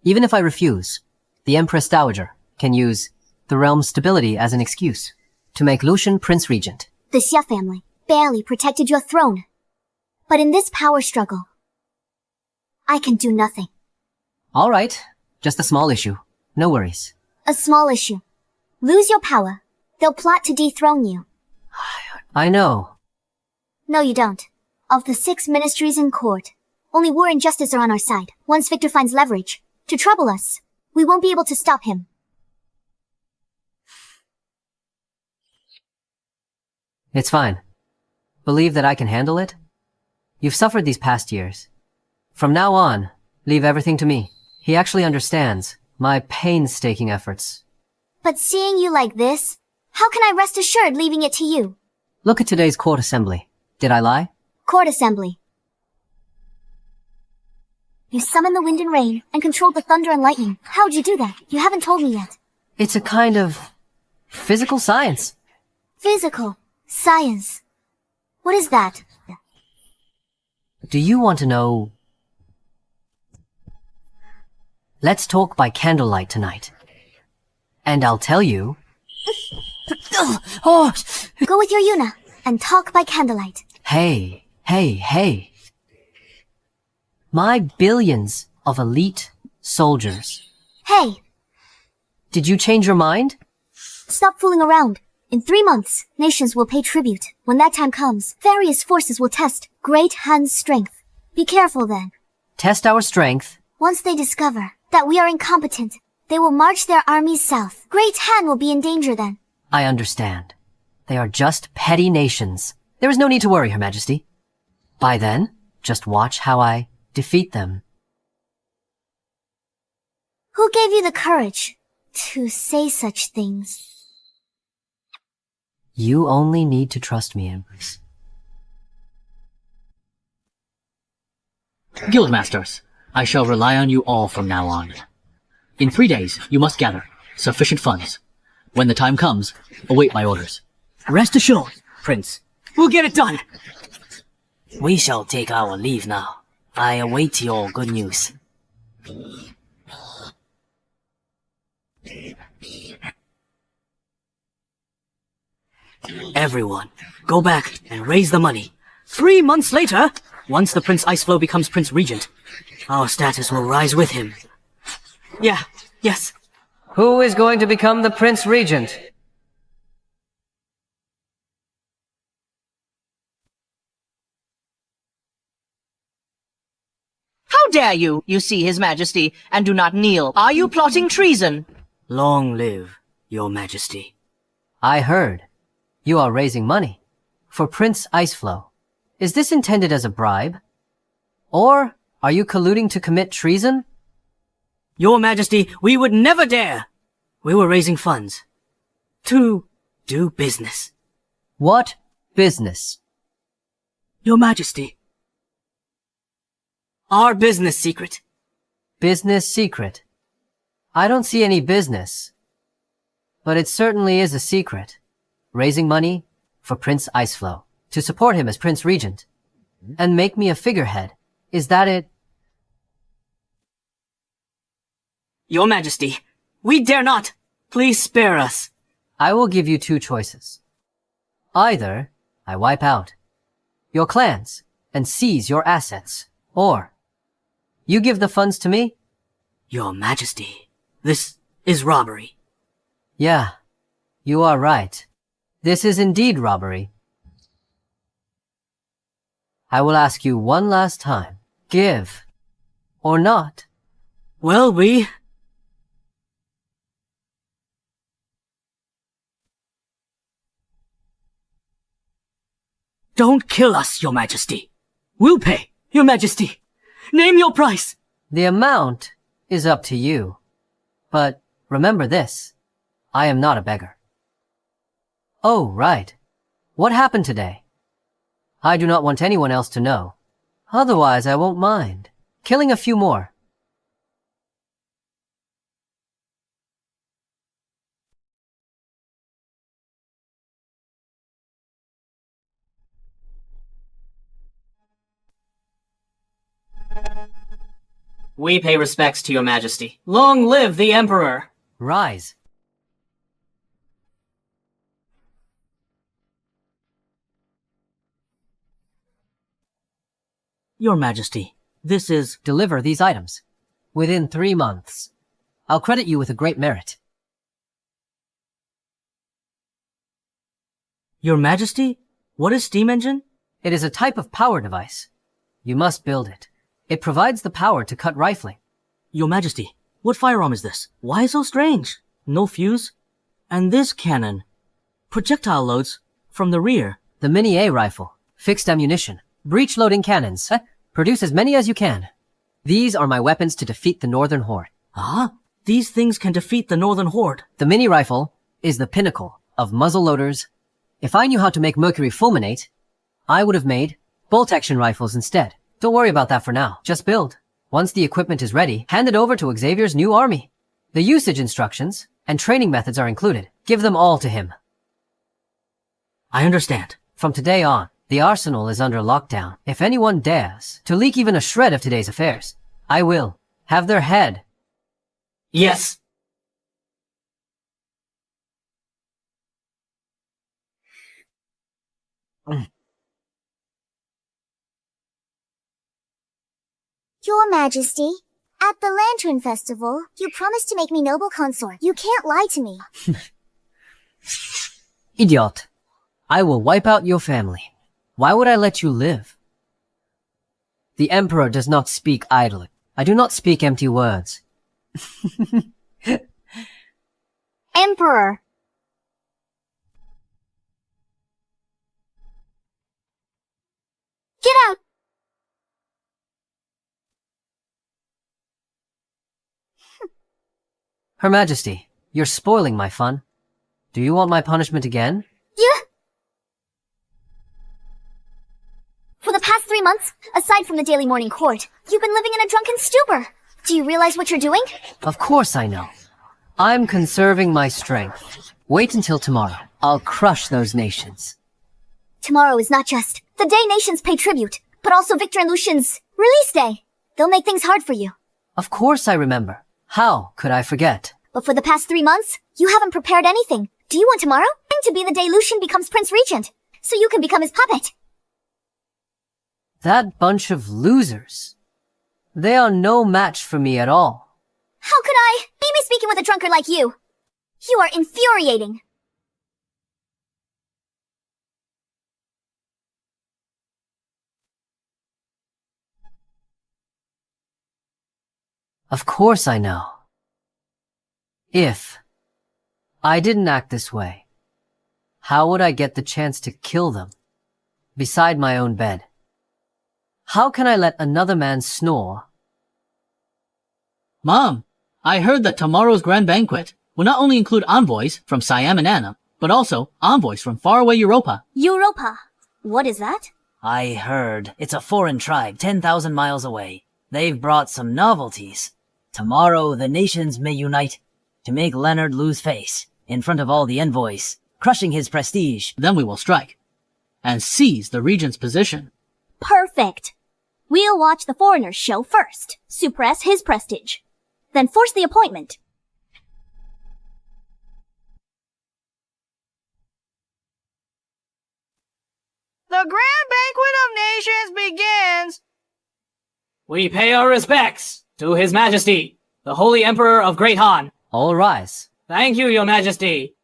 Even if I refuse, the Empress Dowager can use the realm's stability as an excuse to make Lucian Prince Regent. The Xia family barely protected your throne. But in this power struggle, I can do nothing. All right, just a small issue. No worries. A small issue. Lose your power. They'll plot to dethrone you. I know. No, you don't. Of the 6 ministries in court, only war and justice are on our side. Once Victor finds leverage to trouble us, we won't be able to stop him. It's fine. Believe that I can handle it? You've suffered these past years. From now on, leave everything to me. He actually understands my painstaking efforts. But seeing you like this, how can I rest assured leaving it to you? Look at today's court assembly. Did I lie? Court assembly. You summoned the wind and rain and controlled the thunder and lightning. How'd you do that? You haven't told me yet. It's a kind of physical science. Physical science. What is that? Do you want to know? Let's talk by candlelight tonight. And I'll tell you. Go with your Yuna and talk by candlelight. Hey. My billions of elite soldiers. Hey, Did you change your mind? stop fooling around. In 3 months, nations will pay tribute. When that time comes, various forces will test Great Han's strength. Be careful then. Test our strength. Once they discover that we are incompetent, they will march their armies south. Great Han will be in danger then. I understand. They are just petty nations. There is no need to worry, Her Majesty. By then, just watch how I defeat them. Who gave you the courage to say such things? You only need to trust me, Empress. Guildmasters, I shall rely on you all from now on. In 3 days, you must gather sufficient funds. When the time comes, await my orders. Rest assured, Prince. We'll get it done. We shall take our leave now. I await your good news. Everyone, go back and raise the money. 3 months later, Once the Prince Iceflow becomes Prince Regent, our status will rise with him. Yeah, yes. Who is going to become the Prince Regent? How dare you? You see His Majesty, and do not kneel. Are you plotting treason? Long live, Your Majesty. I heard. You are raising money. For Prince Iceflow. Is this intended as a bribe? Or are you colluding to commit treason? Your Majesty, we would never dare! We were raising funds. To do business. What business? Your Majesty. Our business secret. Business secret. I don't see any business. But it certainly is a secret. Raising money for Prince Iceflow. To support him as Prince Regent. And make me a figurehead. Is that it? Your Majesty, we dare not. Please spare us. I will give you two choices. Either I wipe out your clans and seize your assets, or you give the funds to me? Your Majesty, this is robbery. Yeah, you are right. This is indeed robbery. I will ask you one last time. Give or not? Well, we... Don't kill us, Your Majesty. We'll pay, Your Majesty. Name your price. The amount is up to you. But remember this. I am not a beggar. Oh, right. What happened today? I do not want anyone else to know. Otherwise, I won't mind. Killing a few more. We pay respects to Your Majesty. Long live the Emperor! Rise. Your Majesty, this is... Deliver these items. Within 3 months. I'll credit you with a great merit. Your Majesty? What is steam engine? It is a type of power device. You must build it. It provides the power to cut rifling. Your Majesty, what firearm is this? Why so strange? No fuse? And this cannon? Projectile loads from the rear. The Mini A rifle. Fixed ammunition. Breech-loading cannons. Produce as many as you can. These are my weapons to defeat the Northern Horde. Ah, these things can defeat the Northern Horde. The mini rifle is the pinnacle of muzzle loaders. If I knew how to make mercury fulminate, I would have made bolt-action rifles instead. Don't worry about that for now. Just build. Once the equipment is ready, hand it over to Xavier's new army. The usage instructions and training methods are included. Give them all to him. I understand. From today on, the arsenal is under lockdown. If anyone dares to leak even a shred of today's affairs, I will have their head. Yes. Your Majesty, at the Lantern Festival, you promised to make me noble consort. You can't lie to me. Idiot. I will wipe out your family. Why would I let you live? The Emperor does not speak idly. I do not speak empty words. Emperor. Get out! Her Majesty, you're spoiling my fun. Do you want my punishment again? Yeah. For the past 3 months, aside from the daily morning court, you've been living in a drunken stupor. Do you realize what you're doing? Of course I know. I'm conserving my strength. Wait until tomorrow. I'll crush those nations. Tomorrow is not just the day nations pay tribute, but also Victor and Lucian's release day. They'll make things hard for you. Of course I remember. How could I forget? But for the past 3 months, you haven't prepared anything. Do you want tomorrow to be the day Lucian becomes Prince Regent, so you can become his puppet? That bunch of losers. They are no match for me at all. How could I? Be me speaking with a drunkard like you. You are infuriating. Of course I know. If I didn't act this way, how would I get the chance to kill them? Beside my own bed. How can I let another man snore? Mom, I heard that tomorrow's grand banquet will not only include envoys from Siam and Anna, but also envoys from faraway Europa. Europa? What is that? I heard it's a foreign tribe 10,000 miles away. They've brought some novelties. Tomorrow the nations may unite to make Leonard lose face in front of all the envoys, crushing his prestige. Then we will strike and seize the regent's position. Perfect. We'll watch the foreigner's show first, suppress his prestige, then force the appointment. The Grand Banquet of Nations begins! We pay our respects to His Majesty, the Holy Emperor of Great Han. All rise. Thank you, Your Majesty.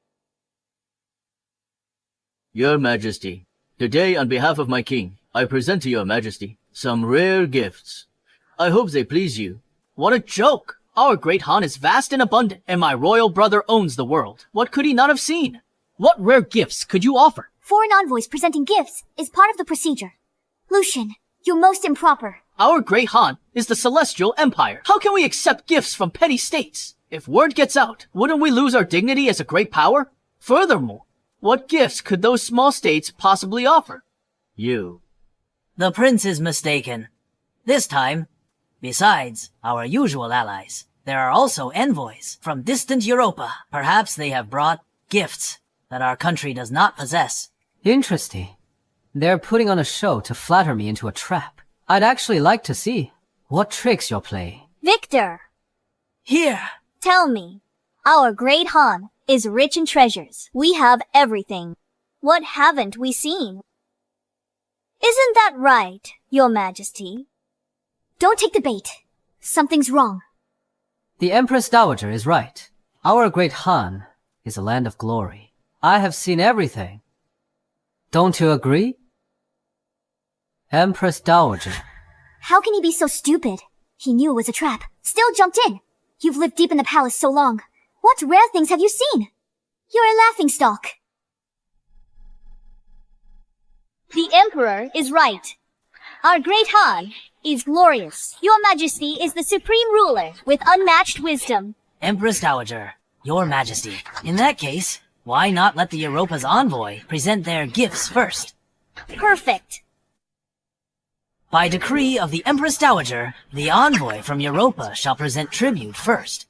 Your Majesty, today on behalf of my king, I present to Your Majesty some rare gifts. I hope they please you. What a joke! Our great Han is vast and abundant, and my royal brother owns the world. What could he not have seen? What rare gifts could you offer? Foreign envoys presenting gifts is part of the procedure. Lucian, you're most improper. Our great Han is the celestial empire. How can we accept gifts from petty states? If word gets out, wouldn't we lose our dignity as a great power? Furthermore, what gifts could those small states possibly offer? You. The prince is mistaken. This time, besides our usual allies, there are also envoys from distant Europa. Perhaps they have brought gifts that our country does not possess. Interesting. They're putting on a show to flatter me into a trap. I'd actually like to see what tricks you're playing. Victor, Here! tell me, our great Han is rich in treasures. We have everything. What haven't we seen? Isn't that right, Your Majesty? Don't take the bait. Something's wrong. The Empress Dowager is right. Our great Han is a land of glory. I have seen everything. Don't you agree? Empress Dowager. How can he be so stupid? He knew it was a trap. Still jumped in. You've lived deep in the palace so long. What rare things have you seen? You're a laughingstock. The Emperor is right. Our great Han is glorious. Your Majesty is the supreme ruler with unmatched wisdom. Empress Dowager, Your Majesty. In that case, why not let the Europa's envoy present their gifts first? Perfect. By decree of the Empress Dowager, the envoy from Europa shall present tribute first.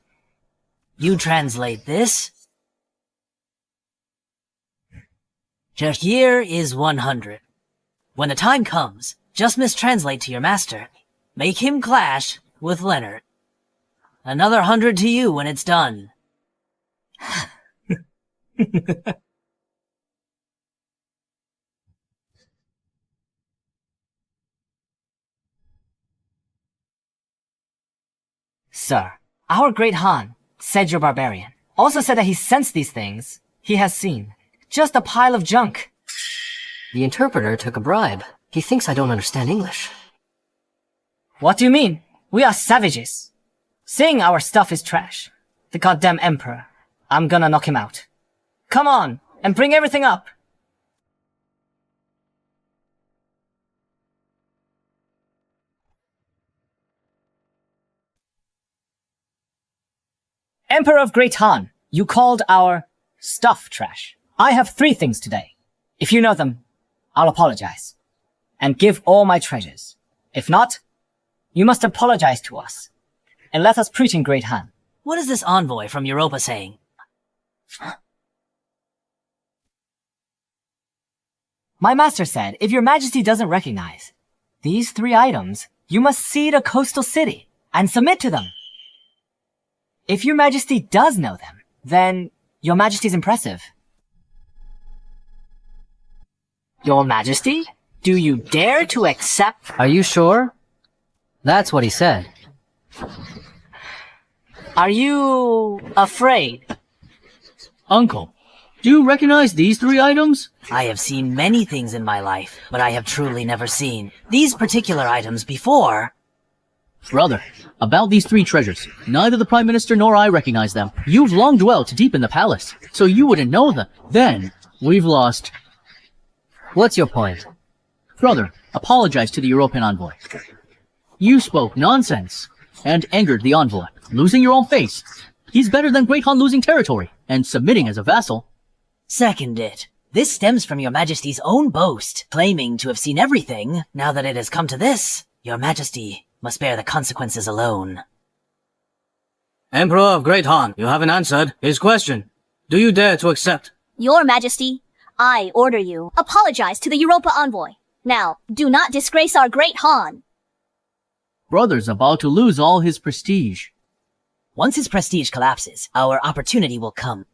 You translate this. Here is 100. When the time comes, just mistranslate to your master. Make him clash with Leonard. Another 100 to you when it's done. Sir, our great Han said you're barbarian. Also said that he sensed these things he has seen. Just a pile of junk. The interpreter took a bribe. He thinks I don't understand English. What do you mean? We are savages. Saying our stuff is trash. The goddamn emperor. I'm gonna knock him out. Come on, and bring everything up. Emperor of Great Han, you called our stuff trash. I have 3 things today. If you know them, I'll apologize. And give all my treasures. If not, you must apologize to us. And let us preach in Great Han. What is this envoy from Europa saying? My master said, if your majesty doesn't recognize these 3 items, you must cede a coastal city and submit to them. If your majesty does know them, then your majesty's impressive. Your majesty? Do you dare to accept? Are you sure? That's what he said. Are you afraid? Uncle, do you recognize these three items? I have seen many things in my life, but I have truly never seen these particular items before. Brother, about these three treasures, neither the Prime Minister nor I recognize them. You've long dwelt deep in the palace, so you wouldn't know them. Then, we've lost. What's your point? Brother, apologize to the European envoy. You spoke nonsense and angered the envoy, losing your own face. He's better than Great Han losing territory and submitting as a vassal. Second it. This stems from your Majesty's own boast, claiming to have seen everything. Now that it has come to this, your Majesty must bear the consequences alone. Emperor of Great Han, you haven't answered his question. Do you dare to accept? Your Majesty, I order you, apologize to the Europa envoy. Now, do not disgrace our great Han. Brother's about to lose all his prestige. Once his prestige collapses, our opportunity will come.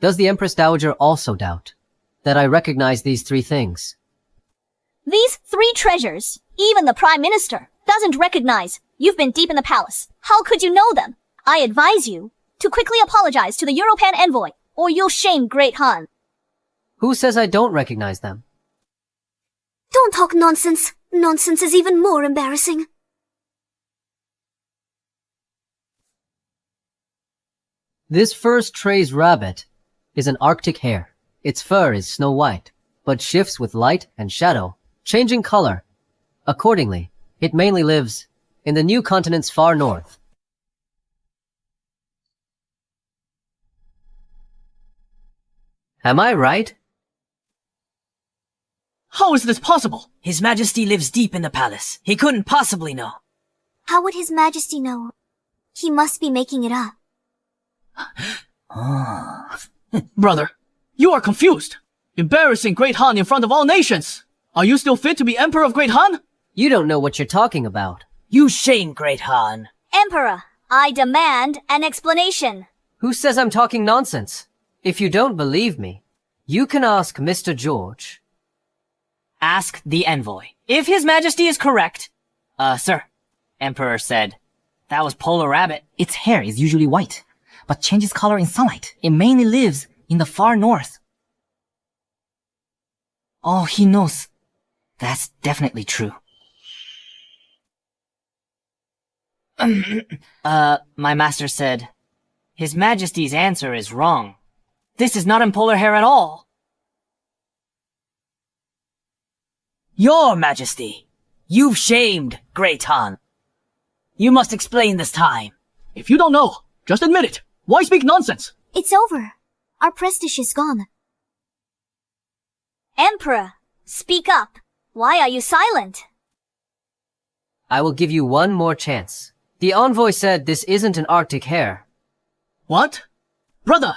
Does the Empress Dowager also doubt that I recognize these three things? These three treasures, even the Prime Minister doesn't recognize. You've been deep in the palace. How could you know them? I advise you to quickly apologize to the European envoy, or you'll shame Great Han. Who says I don't recognize them? Don't talk nonsense. Nonsense is even more embarrassing. This first tray's rabbit is an Arctic hare. Its fur is snow white, but shifts with light and shadow, changing color. Accordingly, it mainly lives in the new continent's far north. Am I right? How is this possible? His Majesty lives deep in the palace. He couldn't possibly know. How would His Majesty know? He must be making it up. Brother, you are confused. Embarrassing Great Han in front of all nations. Are you still fit to be Emperor of Great Han? You don't know what you're talking about. You shame Great Han. Emperor, I demand an explanation. Who says I'm talking nonsense? If you don't believe me, you can ask Mr. George. Ask the envoy. If His Majesty is correct. Sir, Emperor said, that was Polar Rabbit. Its hair is usually white, but changes color in sunlight. It mainly lives in the far north. Oh, he knows. That's definitely true. My master said, His Majesty's answer is wrong. This is not in polar hair at all. Your Majesty, you've shamed Great Han. You must explain this time. If you don't know, just admit it. Why speak nonsense? It's over. Our prestige is gone. Emperor, speak up. Why are you silent? I will give you one more chance. The envoy said this isn't an Arctic hare. What? Brother,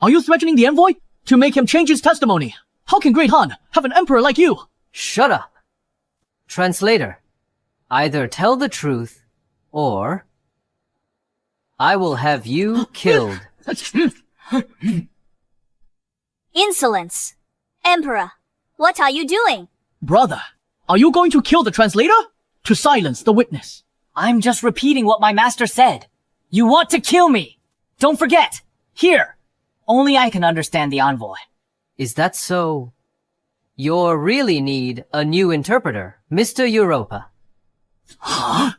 are you threatening the envoy to make him change his testimony? How can Great Han have an emperor like you? Shut up. Translator, either tell the truth, or I will have you killed. Insolence. Emperor, what are you doing? Brother, are you going to kill the translator? To silence the witness. I'm just repeating what my master said. You want to kill me. Don't forget. Here. Only I can understand the envoy. Is that so? You really need a new interpreter, Mr. Europa. Huh?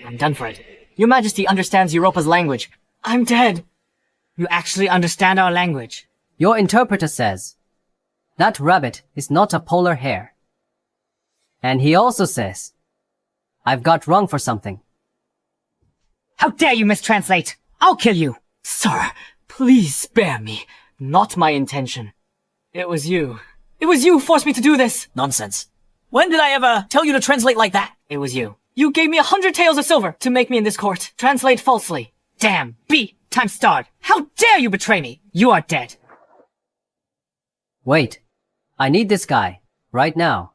I'm done for it. Your Majesty understands Europa's language. I'm dead. You actually understand our language. Your interpreter says that rabbit is not a polar hare. And he also says I've got wrong for something. How dare you mistranslate? I'll kill you. Sir, please spare me. Not my intention. It was you. It was you who forced me to do this. Nonsense. When did I ever tell you to translate like that? It was you. You gave me 100 taels of silver to make me in this court. Translate falsely. Damn. B times starred. How dare you betray me? You are dead. Wait. I need this guy. Right now.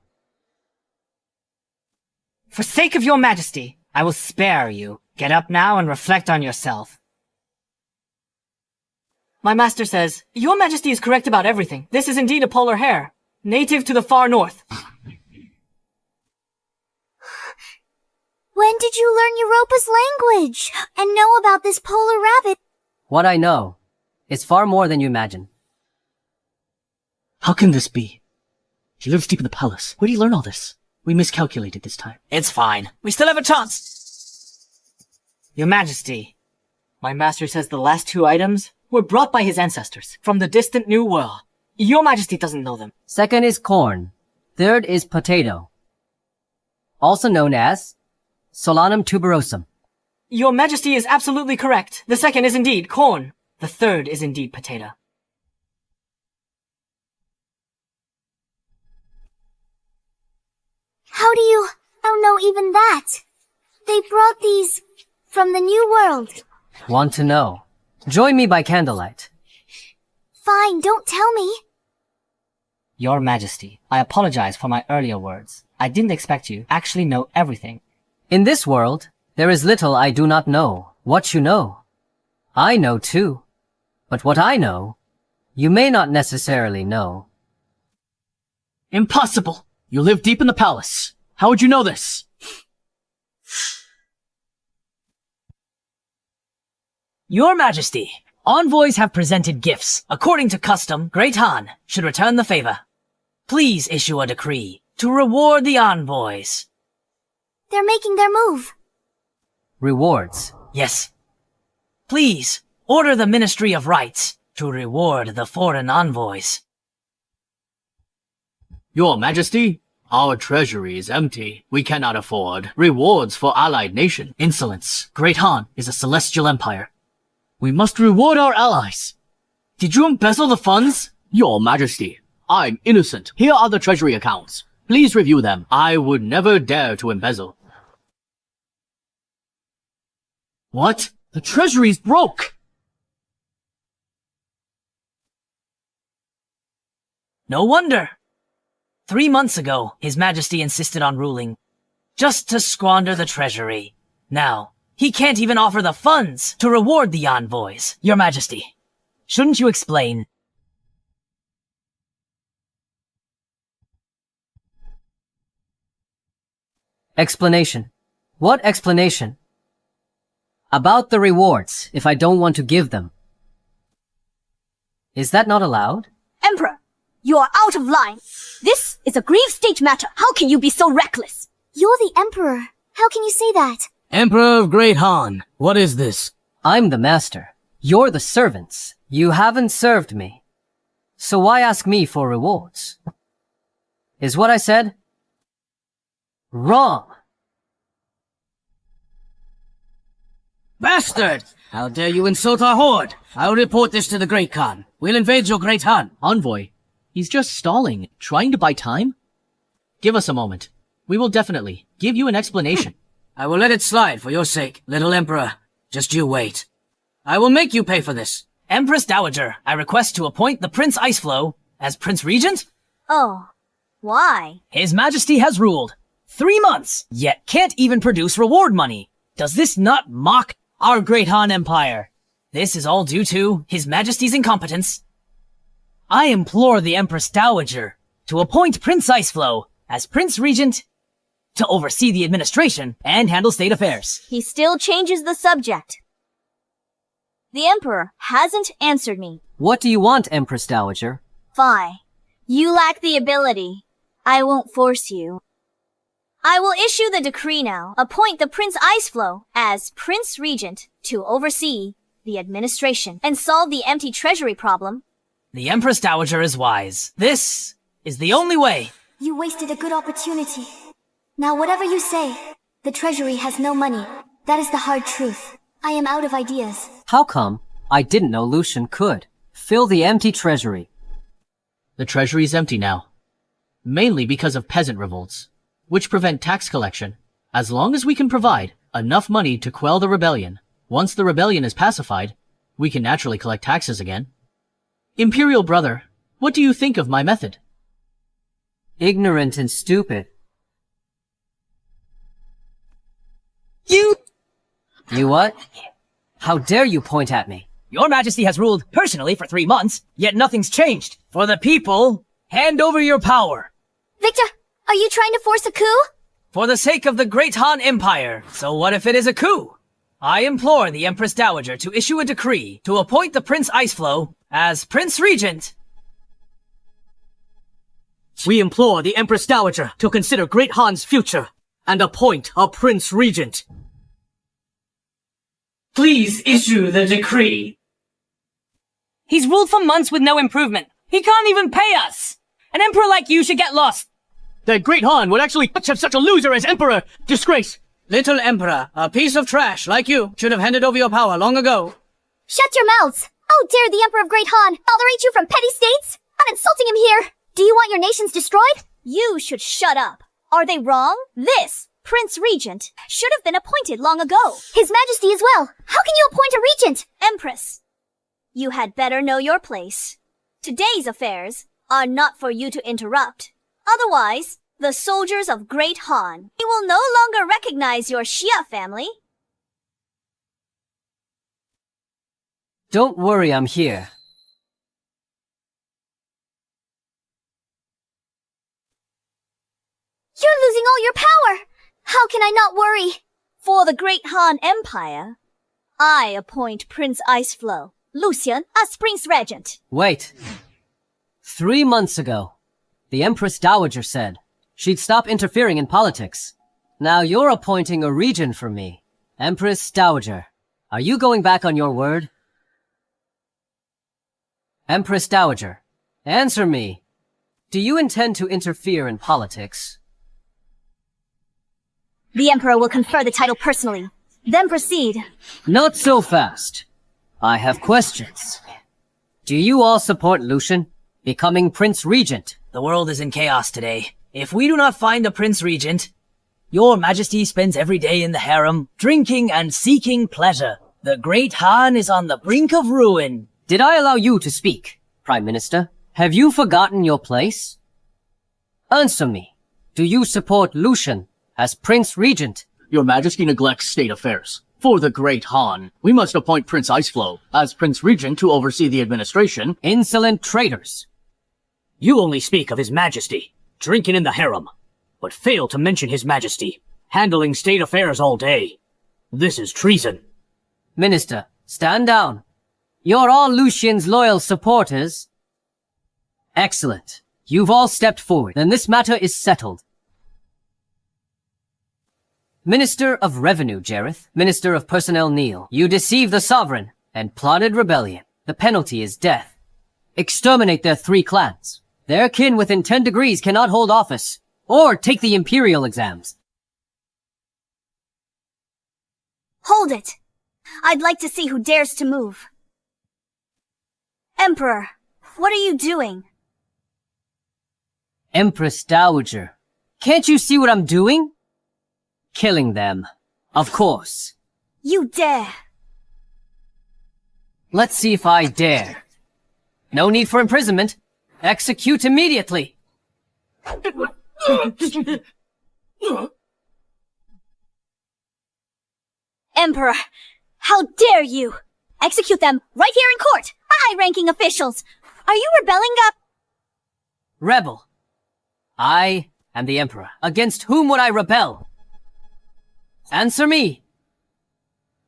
For sake of your Majesty, I will spare you. Get up now and reflect on yourself. My master says, Your Majesty is correct about everything. This is indeed a polar hare, native to the far north. When did you learn Europa's language and know about this polar rabbit? What I know is far more than you imagine. How can this be? He lives deep in the palace. Where did he learn all this? We miscalculated this time. It's fine. We still have a chance. Your Majesty, my master says the last two items were brought by his ancestors from the distant New World. Your Majesty doesn't know them. Second is corn. Third is potato, also known as Solanum tuberosum. Your Majesty is absolutely correct. The second is indeed corn. The third is indeed potato. How do you know even that? They brought these from the New World. Want to know? Join me by candlelight. Fine, don't tell me. Your Majesty, I apologize for my earlier words. I didn't expect you actually know everything. In this world, there is little I do not know. What you know, I know too. But what I know, you may not necessarily know. Impossible! You live deep in the palace. How would you know this? Your Majesty, envoys have presented gifts. According to custom, Great Han should return the favor. Please issue a decree to reward the envoys. They're making their move. Rewards. Yes. Please, order the Ministry of Rights to reward the foreign envoys. Your Majesty, our treasury is empty. We cannot afford rewards for allied nation. Insolence. Great Han is a celestial empire. We must reward our allies. Did you embezzle the funds? Your Majesty, I'm innocent. Here are the treasury accounts. Please review them. I would never dare to embezzle. What? The treasury's broke! No wonder. 3 months ago, His Majesty insisted on ruling, just to squander the treasury. Now, he can't even offer the funds to reward the envoys. Your Majesty, shouldn't you explain? Explanation. What explanation? About the rewards, if I don't want to give them. Is that not allowed? Emperor, you are out of line. This is a grave state matter. How can you be so reckless? You're the Emperor. How can you say that? Emperor of Great Han, what is this? I'm the master. You're the servants. You haven't served me. So why ask me for rewards? Is what I said wrong? Bastard! How dare you insult our horde? I'll report this to the Great Khan. We'll invade your Great Han. Envoy, he's just stalling, trying to buy time? Give us a moment. We will definitely give you an explanation. I will let it slide for your sake, little Emperor. Just you wait. I will make you pay for this. Empress Dowager, I request to appoint the Prince Iceflow as Prince Regent. Oh, why? His Majesty has ruled 3 months, yet can't even produce reward money. Does this not mock our Great Han Empire? This is all due to His Majesty's incompetence. I implore the Empress Dowager to appoint Prince Iceflow as Prince Regent to oversee the administration and handle state affairs. He still changes the subject. The Emperor hasn't answered me. What do you want, Empress Dowager? Fine. You lack the ability. I won't force you. I will issue the decree now. Appoint the Prince Iceflow as Prince Regent to oversee the administration and solve the empty treasury problem. The Empress Dowager is wise. This is the only way. You wasted a good opportunity. Now whatever you say, the treasury has no money. That is the hard truth. I am out of ideas. How come? I didn't know Lucian could fill the empty treasury. The treasury is empty now. Mainly because of peasant revolts, which prevent tax collection. As long as we can provide enough money to quell the rebellion, once the rebellion is pacified, we can naturally collect taxes again. Imperial brother, what do you think of my method? Ignorant and stupid. You what? How dare you point at me? Your Majesty has ruled personally for 3 months, yet nothing's changed. For the people, hand over your power. Victor, are you trying to force a coup? For the sake of the Great Han Empire. So what if it is a coup? I implore the Empress Dowager to issue a decree to appoint the Prince Iceflow as Prince Regent. We implore the Empress Dowager to consider Great Han's future and appoint a Prince Regent. Please issue the decree. He's ruled for months with no improvement. He can't even pay us. An emperor like you should get lost. That Great Han would actually have such a loser as emperor. Disgrace. Little Emperor, a piece of trash like you should have handed over your power long ago. Shut your mouths! How dare the Emperor of Great Han tolerate you from petty states? I'm insulting him here! Do you want your nations destroyed? You should shut up. Are they wrong? This Prince Regent should have been appointed long ago. His Majesty as well. How can you appoint a regent? Empress, you had better know your place. Today's affairs are not for you to interrupt. Otherwise, the soldiers of Great Han will no longer recognize your Xia family. Don't worry, I'm here. You're losing all your power! How can I not worry? For the Great Han Empire, I appoint Prince Iceflow, Lucian, as Prince Regent. Wait. 3 months ago, the Empress Dowager said she'd stop interfering in politics. Now you're appointing a regent for me. Empress Dowager, are you going back on your word? Empress Dowager, answer me. Do you intend to interfere in politics? The Emperor will confer the title personally. Then proceed. Not so fast. I have questions. Do you all support Lucian becoming Prince Regent? The world is in chaos today. If we do not find a Prince Regent, your Majesty spends every day in the harem, drinking and seeking pleasure. The Great Han is on the brink of ruin. Did I allow you to speak, Prime Minister? Have you forgotten your place? Answer me. Do you support Lucian as Prince Regent? Your Majesty neglects state affairs. For the Great Han, we must appoint Prince Iceflow as Prince Regent to oversee the administration. Insolent traitors. You only speak of His Majesty, drinking in the harem, but fail to mention His Majesty, handling state affairs all day. This is treason. Minister, stand down. You're all Lucian's loyal supporters. Excellent. You've all stepped forward, then this matter is settled. Minister of Revenue, Jareth. Minister of Personnel, Neil. You deceived the sovereign and plotted rebellion. The penalty is death. Exterminate their 3 clans. Their kin within 10 degrees cannot hold office or take the imperial exams. Hold it. I'd like to see who dares to move. Emperor, what are you doing? Empress Dowager, can't you see what I'm doing? Killing them, of course. You dare. Let's see if I dare. No need for imprisonment. Execute immediately. Emperor, how dare you? Execute them right here in court. High-ranking officials. Are you rebelling Rebel. I am the Emperor. Against whom would I rebel? Answer me.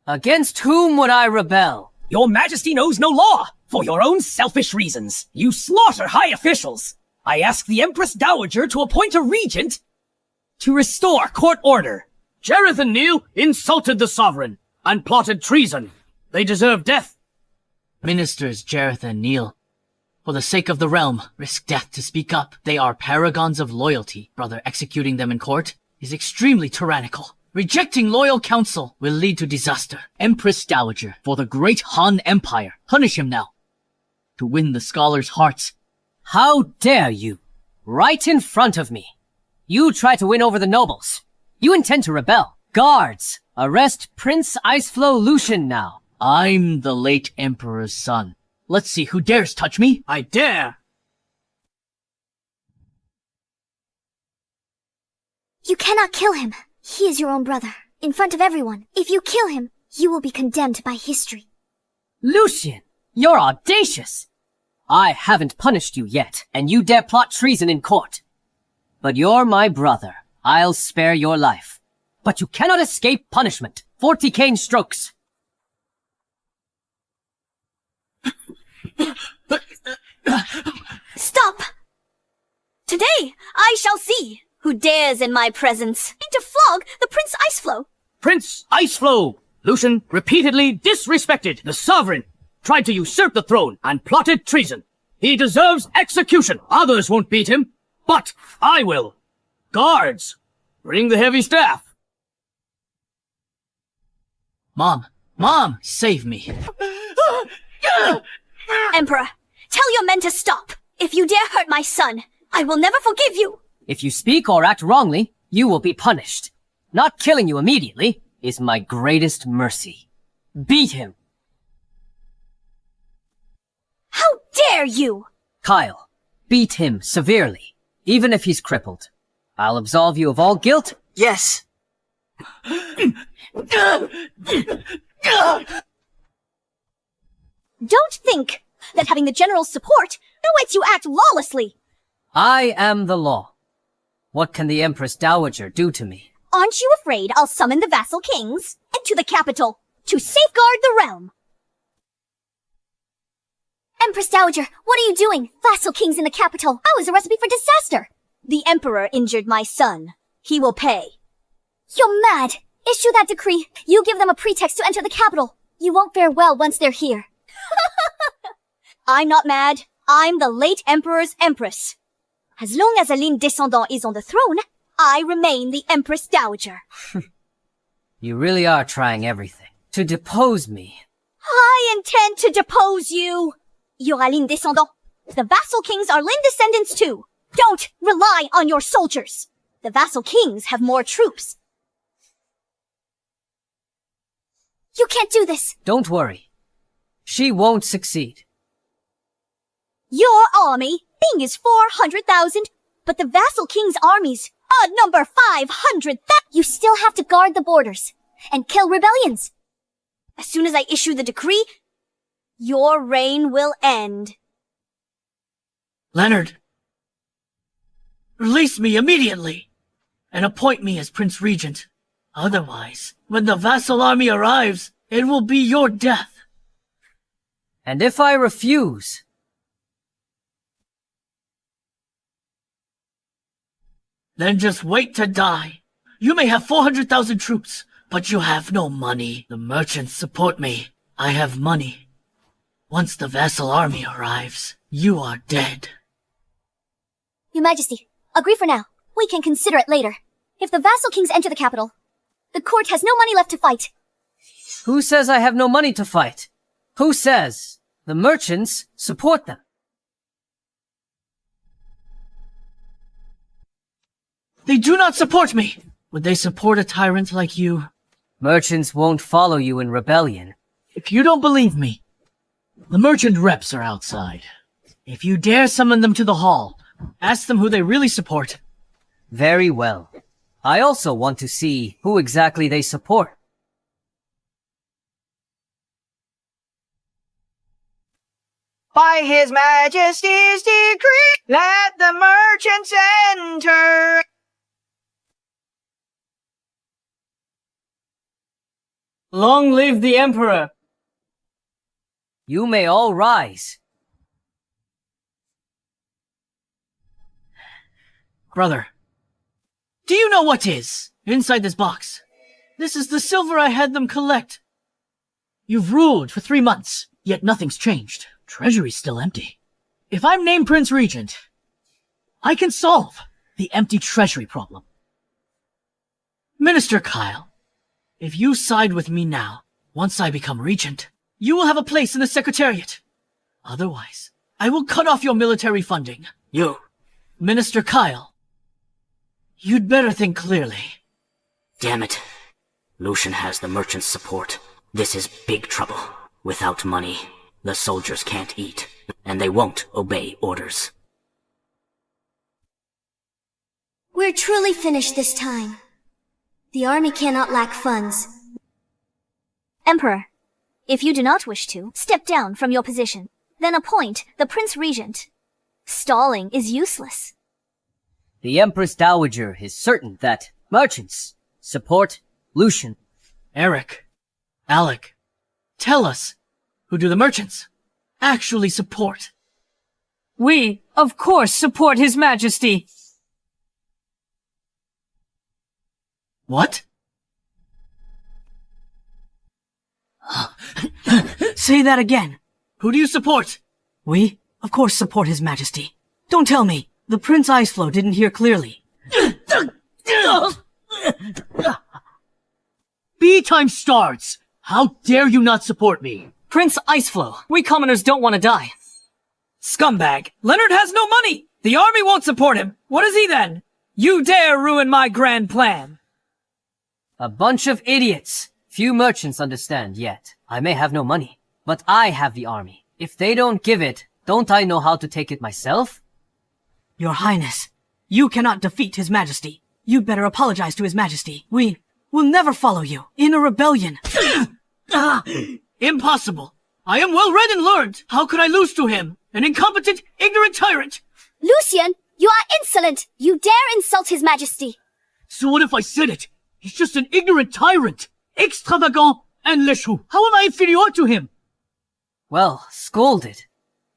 Against whom would I rebel? Your Majesty knows no law. For your own selfish reasons, you slaughter high officials. I ask the Empress Dowager to appoint a regent to restore court order. Jareth and Neil insulted the sovereign and plotted treason. They deserve death. Ministers Jareth and Neil, for the sake of the realm, risk death to speak up. They are paragons of loyalty. Brother, executing them in court is extremely tyrannical. Rejecting loyal counsel will lead to disaster. Empress Dowager, for the Great Han Empire, punish him now. To win the scholars' hearts. How dare you? Right in front of me. You try to win over the nobles. You intend to rebel. Guards, arrest Prince Iceflow Lucian now. I'm the late Emperor's son. Let's see who dares touch me. I dare! You cannot kill him. He is your own brother. In front of everyone. If you kill him, you will be condemned by history. Lucian, you're audacious! I haven't punished you yet, and you dare plot treason in court. But you're my brother. I'll spare your life. But you cannot escape punishment. 40 cane strokes. Stop! Today, I shall see who dares in my presence to flog the Prince Iceflow. Prince Iceflow! Lucian repeatedly disrespected the sovereign, tried to usurp the throne, and plotted treason. He deserves execution. Others won't beat him, but I will. Guards, bring the heavy staff. Mom, save me. Emperor, tell your men to stop. If you dare hurt my son, I will never forgive you. If you speak or act wrongly, you will be punished. Not killing you immediately is my greatest mercy. Beat him. How dare you! Kyle, beat him severely, even if he's crippled. I'll absolve you of all guilt. Yes. Don't think that having the general's support lets you act lawlessly. I am the law. What can the Empress Dowager do to me? Aren't you afraid I'll summon the vassal kings into the capital to safeguard the realm? Empress Dowager, what are you doing? Vassal kings in the capital. I was a recipe for disaster. The Emperor injured my son. He will pay. You're mad. Issue that decree. You give them a pretext to enter the capital. You won't fare well once they're here. I'm not mad. I'm the late Emperor's Empress. As long as Aline Descendant is on the throne, I remain the Empress Dowager. You really are trying everything to depose me. I intend to depose you. You're Aline Descendant. The vassal kings are Lin descendants too. Don't rely on your soldiers. The vassal kings have more troops. You can't do this. Don't worry. She won't succeed. Your army is 400,000, but the vassal king's armies number 500. You still have to guard the borders and kill rebellions. As soon as I issue the decree, your reign will end. Leonard, release me immediately and appoint me as Prince Regent. Otherwise, when the vassal army arrives, it will be your death. And if I refuse? Then just wait to die. You may have 400,000 troops, but you have no money. The merchants support me. I have money. Once the vassal army arrives, you are dead. Your Majesty, agree for now. We can consider it later. If the vassal kings enter the capital, the court has no money left to fight. Who says I have no money to fight? Who says the merchants support them? They do not support me. Would they support a tyrant like you? Merchants won't follow you in rebellion. If you don't believe me, the merchant reps are outside. If you dare summon them to the hall, ask them who they really support. Very well. I also want to see who exactly they support. By His Majesty's decree, let the merchants enter. Long live the Emperor! You may all rise. Brother, do you know what is inside this box? This is the silver I had them collect. You've ruled for 3 months, yet nothing's changed. Treasury's still empty. If I'm named Prince Regent, I can solve the empty treasury problem. Minister Kyle, if you side with me now, once I become regent, you will have a place in the Secretariat. Otherwise, I will cut off your military funding. You, Minister Kyle, you'd better think clearly. Damn it. Lucian has the merchant's support. This is big trouble. Without money, the soldiers can't eat, and they won't obey orders. We're truly finished this time. The army cannot lack funds. Emperor, If you do not wish to, step down from your position. Then appoint the Prince Regent. Stalling is useless. The Empress Dowager is certain that merchants support Lucian. Eric, Alec, tell us, who do the merchants actually support? We, of course, support His Majesty. What? Say that again. Who do you support? We, of course, support His Majesty. Don't tell me. The Prince Iceflow didn't hear clearly. B times stars! How dare you not support me? Prince Iceflow, we commoners don't want to die. Scumbag! Leonard has no money! The army won't support him! What is he then? You dare ruin my grand plan! A bunch of idiots. Few merchants understand yet. I may have no money, but I have the army. If they don't give it, don't I know how to take it myself? Your Highness, you cannot defeat His Majesty. You'd better apologize to His Majesty. We will never follow you in a rebellion. Impossible. I am well read and learned. How could I lose to him? An incompetent, ignorant tyrant. Lucian, you are insolent! You dare insult His Majesty! So what if I said it? He's just an ignorant tyrant, extravagant and léchou. How am I inferior to him? Well, scolded.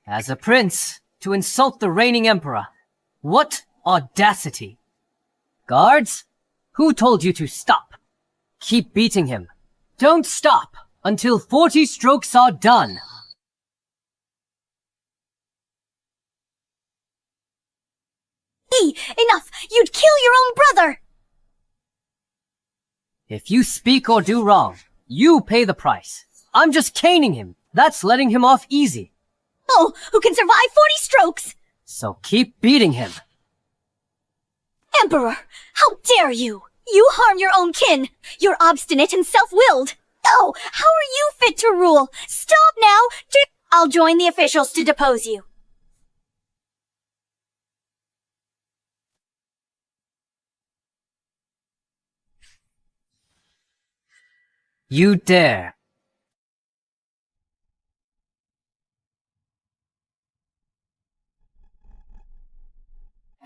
As a prince, to insult the reigning emperor. What audacity! Guards, who told you to stop? Keep beating him. Don't stop until 40 strokes are done. Enough! You'd kill your own brother! If you speak or do wrong, you pay the price. I'm just caning him. That's letting him off easy. Oh, who can survive 40 strokes? So keep beating him. Emperor, how dare you! You harm your own kin! You're obstinate and self-willed! Oh, how are you fit to rule? Stop now! I'll join the officials to depose you. You dare.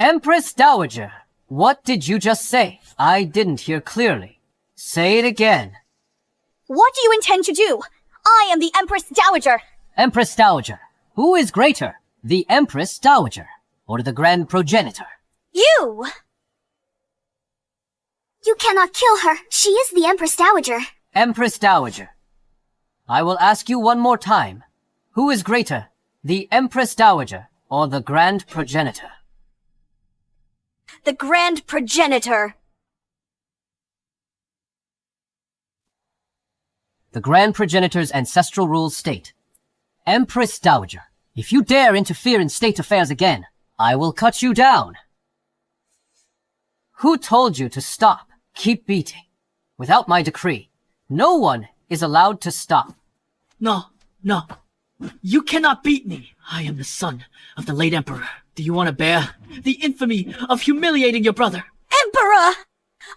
Empress Dowager, what did you just say? I didn't hear clearly. Say it again. What do you intend to do? I am the Empress Dowager. Empress Dowager, who is greater, the Empress Dowager or the Grand Progenitor? You! You cannot kill her. She is the Empress Dowager. Empress Dowager, I will ask you one more time. Who is greater, the Empress Dowager or the Grand Progenitor? The Grand Progenitor. The Grand Progenitor's ancestral rules state, Empress Dowager, if you dare interfere in state affairs again, I will cut you down. Who told you to stop? Keep beating. Without my decree, no one is allowed to stop. No. You cannot beat me. I am the son of the late emperor. Do you want to bear the infamy of humiliating your brother? Emperor!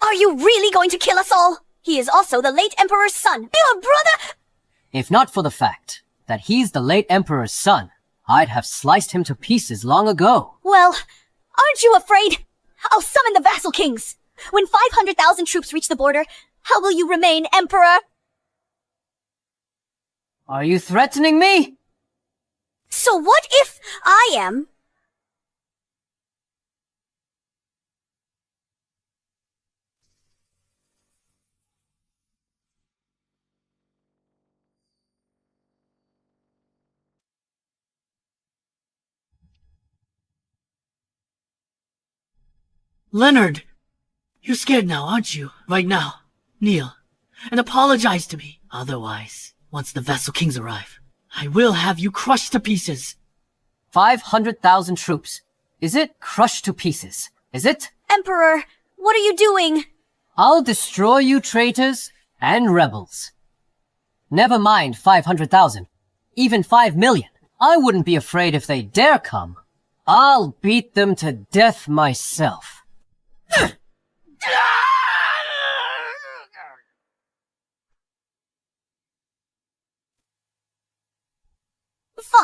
Are you really going to kill us all? He is also the late Emperor's son. Your brother! If not for the fact that he's the late Emperor's son, I'd have sliced him to pieces long ago. Well, aren't you afraid? I'll summon the vassal kings. When 500,000 troops reach the border, how will you remain Emperor? Are you threatening me? So what if I am? Leonard! You're scared now, aren't you? Right now. Kneel. And apologize to me. Otherwise, once the vassal kings arrive, I will have you crushed to pieces. 500,000 troops. Is it crushed to pieces? Is it? Emperor, what are you doing? I'll destroy you traitors and rebels. Never mind 500,000. Even 5 million. I wouldn't be afraid if they dare come. I'll beat them to death myself.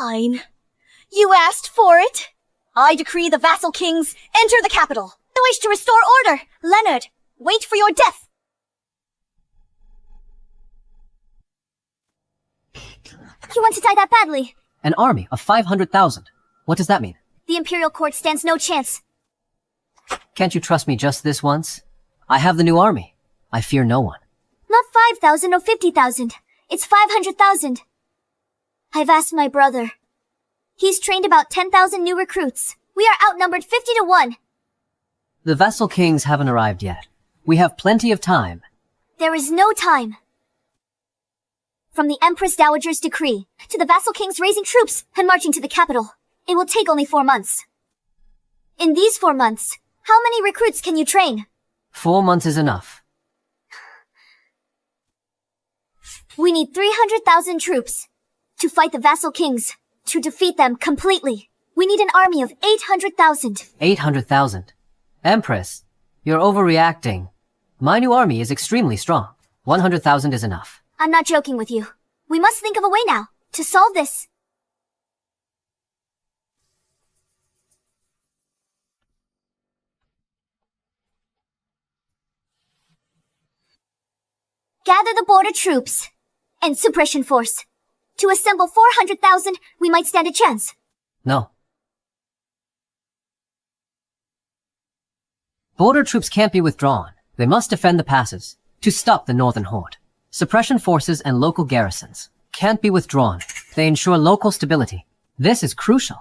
Fine. You asked for it. I decree the vassal kings enter the capital. I wish to restore order. Leonard, wait for your death. You want to die that badly? An army of 500,000. What does that mean? The Imperial Court stands no chance. Can't you trust me just this once? I have the new army. I fear no one. Not 5,000 or 50,000. It's 500,000. I've asked my brother. He's trained about 10,000 new recruits. We are outnumbered 50 to 1. The vassal kings haven't arrived yet. We have plenty of time. There is no time. From the Empress Dowager's decree to the vassal kings raising troops and marching to the capital, it will take only 4 months. In these 4 months, how many recruits can you train? 4 months is enough. We need 300,000 troops to fight the vassal kings, to defeat them completely. We need an army of 800,000. 800,000. Empress, you're overreacting. My new army is extremely strong. 100,000 is enough. I'm not joking with you. We must think of a way now to solve this. Gather the border troops and suppression force. To assemble 400,000, we might stand a chance. No. Border troops can't be withdrawn. They must defend the passes to stop the Northern Horde. Suppression forces and local garrisons can't be withdrawn. They ensure local stability. This is crucial.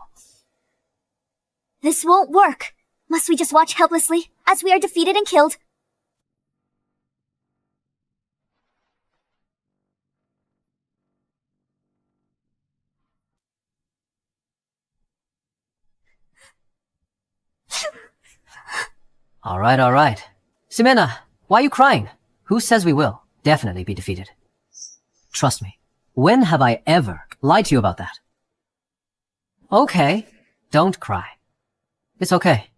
This won't work. Must we just watch helplessly as we are defeated and killed? All right. Ximena, why are you crying? Who says we will definitely be defeated? Trust me. When have I ever lied to you about that? Okay, don't cry. It's okay.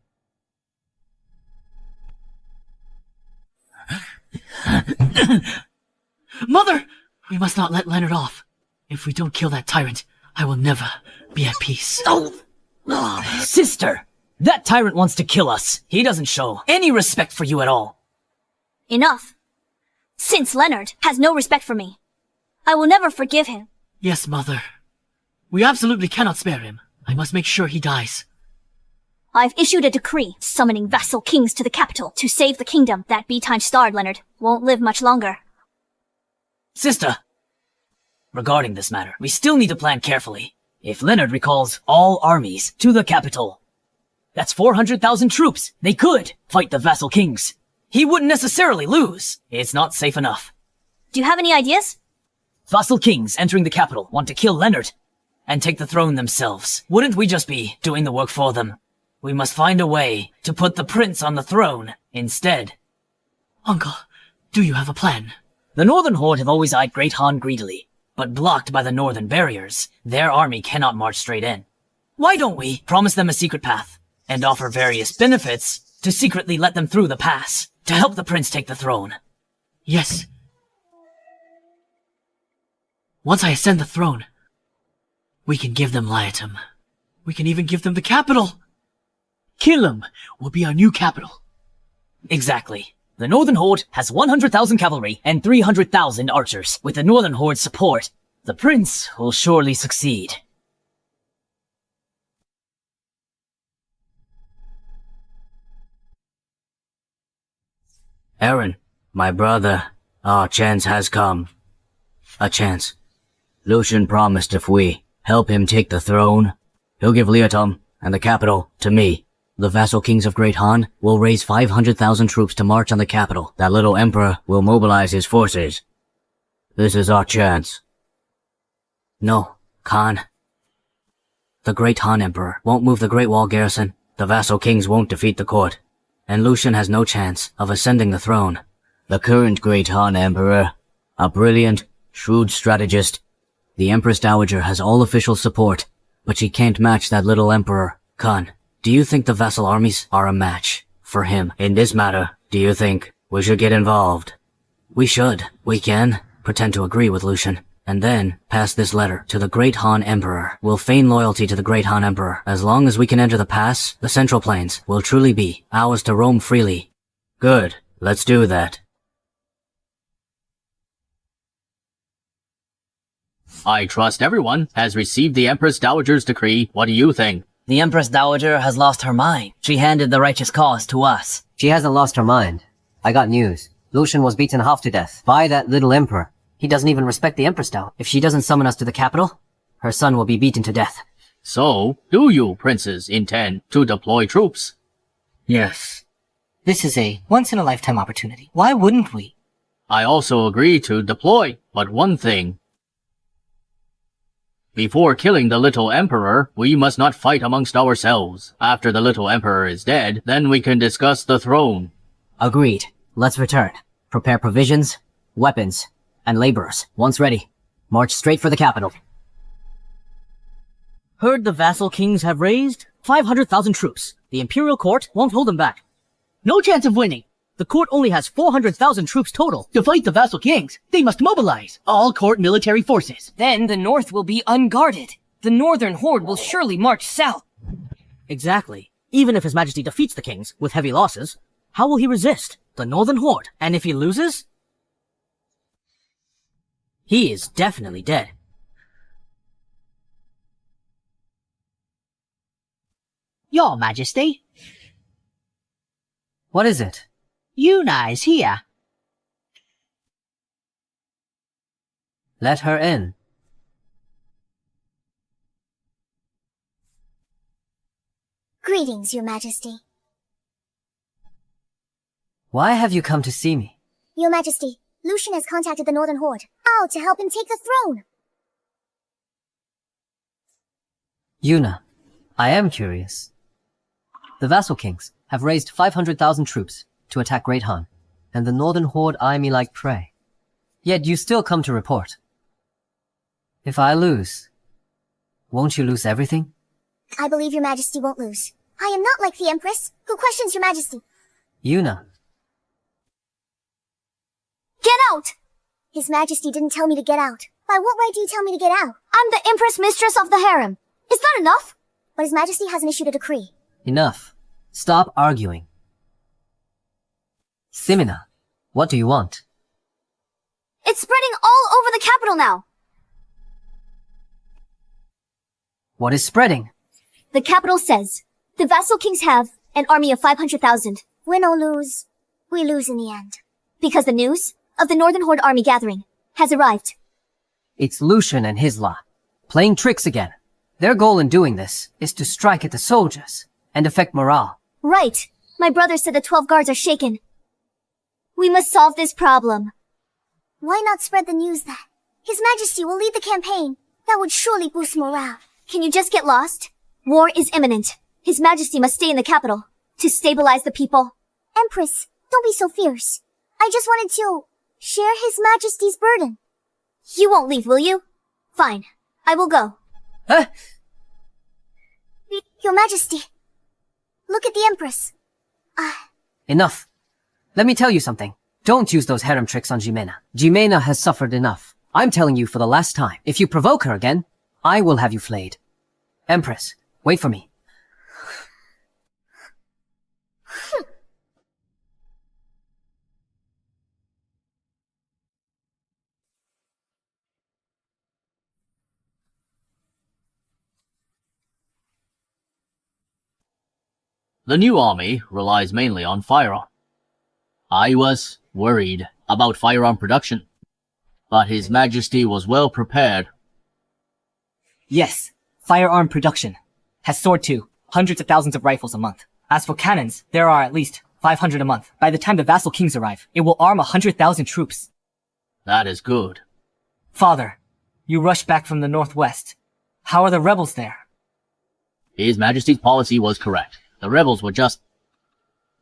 Mother! We must not let Leonard off. If we don't kill that tyrant, I will never be at peace. Sister! That tyrant wants to kill us. He doesn't show any respect for you at all. Enough. Since Leonard has no respect for me, I will never forgive him. Yes, Mother. We absolutely cannot spare him. I must make sure he dies. I've issued a decree summoning vassal kings to the capital to save the kingdom. That B-time-starred Leonard won't live much longer. Sister! Regarding this matter, we still need to plan carefully. If Leonard recalls all armies to the capital, that's 400,000 troops. They could fight the vassal kings. He wouldn't necessarily lose. It's not safe enough. Do you have any ideas? Vassal kings entering the capital want to kill Leonard and take the throne themselves. Wouldn't we just be doing the work for them? We must find a way to put the prince on the throne instead. Uncle, do you have a plan? The Northern Horde have always eyed Great Han greedily, but blocked by the northern barriers, their army cannot march straight in. Why don't we promise them a secret path and offer various benefits to secretly let them through the pass to help the prince take the throne? Yes. Once I ascend the throne, we can give them Liatum. We can even give them the capital. Killam will be our new capital. Exactly. The Northern Horde has 100,000 cavalry and 300,000 archers. With the Northern Horde's support, the prince will surely succeed. Aaron, my brother, our chance has come. A chance. Lucian promised if we help him take the throne, he'll give Liatum and the capital to me. The vassal kings of Great Han will raise 500,000 troops to march on the capital. That little emperor will mobilize his forces. This is our chance. No, Khan. The Great Han Emperor won't move the Great Wall garrison. The vassal kings won't defeat the court. And Lucian has no chance of ascending the throne. The current Great Han Emperor, a brilliant, shrewd strategist. The Empress Dowager has all official support, but she can't match that little emperor. Khan, do you think the vassal armies are a match for him in this matter? Do you think we should get involved? We should. We can pretend to agree with Lucian. and then pass this letter to the Great Han Emperor. We'll feign loyalty to the Great Han Emperor. As long as we can enter the pass, the Central Plains will truly be ours to roam freely. Good. Let's do that. I trust everyone has received the Empress Dowager's decree. What do you think? The Empress Dowager has lost her mind. She handed the righteous cause to us. She hasn't lost her mind. I got news. Lucian was beaten half to death by that little emperor. He doesn't even respect the Empress Dowager. If she doesn't summon us to the capital, her son will be beaten to death. So, do you, princes, intend to deploy troops? Yes. This is a once-in-a-lifetime opportunity. Why wouldn't we? I also agree to deploy, but one thing. Before killing the little emperor, we must not fight amongst ourselves. After the little emperor is dead, then we can discuss the throne. Agreed. Let's return. Prepare provisions, weapons, and laborers. Once ready, march straight for the capital. Heard the vassal kings have raised 500,000 troops. The imperial court won't hold them back. No chance of winning. The court only has 400,000 troops total. To fight the vassal kings, they must mobilize all court military forces. Then the north will be unguarded. The northern horde will surely march south. Exactly. Even if His Majesty defeats the kings with heavy losses, how will he resist the northern horde? And if he loses? He is definitely dead. Your Majesty, What is it? Yuna is here. Let her in. Greetings, Your Majesty. Why have you come to see me? Your Majesty, Lucian has contacted the Northern Horde. Out to help him take the throne. Yuna, I am curious. The vassal kings have raised 500,000 troops to attack Great Han, and the Northern Horde eye me like prey. Yet you still come to report. If I lose, won't you lose everything? I believe Your Majesty won't lose. I am not like the Empress, who questions Your Majesty. Yuna, Get out! His Majesty didn't tell me to get out. By what right do you tell me to get out? I'm the Empress Mistress of the Harem. Is that enough? But His Majesty hasn't issued a decree. enough. Stop arguing. Simina, what do you want? It's spreading all over the capital now. What is spreading? The capital says, the vassal kings have an army of 500,000. Win or lose, we lose in the end. Because the news of the Northern Horde army gathering has arrived. It's Lucian and his lot, playing tricks again. Their goal in doing this is to strike at the soldiers and affect morale. Right. My brother said the 12 guards are shaken. We must solve this problem. Why not spread the news that His Majesty will lead the campaign? That would surely boost morale. Can you just get lost? War is imminent. His Majesty must stay in the capital to stabilize the people. Empress, don't be so fierce. I just wanted to share His Majesty's burden. You won't leave, will you? Fine. I will go. Huh? Your Majesty. Look at the Empress. Enough. Let me tell you something. Don't use those harem tricks on Jimena. Jimena has suffered enough. I'm telling you for the last time. If you provoke her again, I will have you flayed. Empress, wait for me. The new army relies mainly on firearm. I was worried about firearm production, but His Majesty was well prepared. Yes, firearm production has soared to hundreds of thousands of rifles a month. As for cannons, there are at least 500 a month. By the time the vassal kings arrive, it will arm 100,000 troops. That is good. Father, you rushed back from the northwest. How are the rebels there? His Majesty's policy was correct. The rebels were just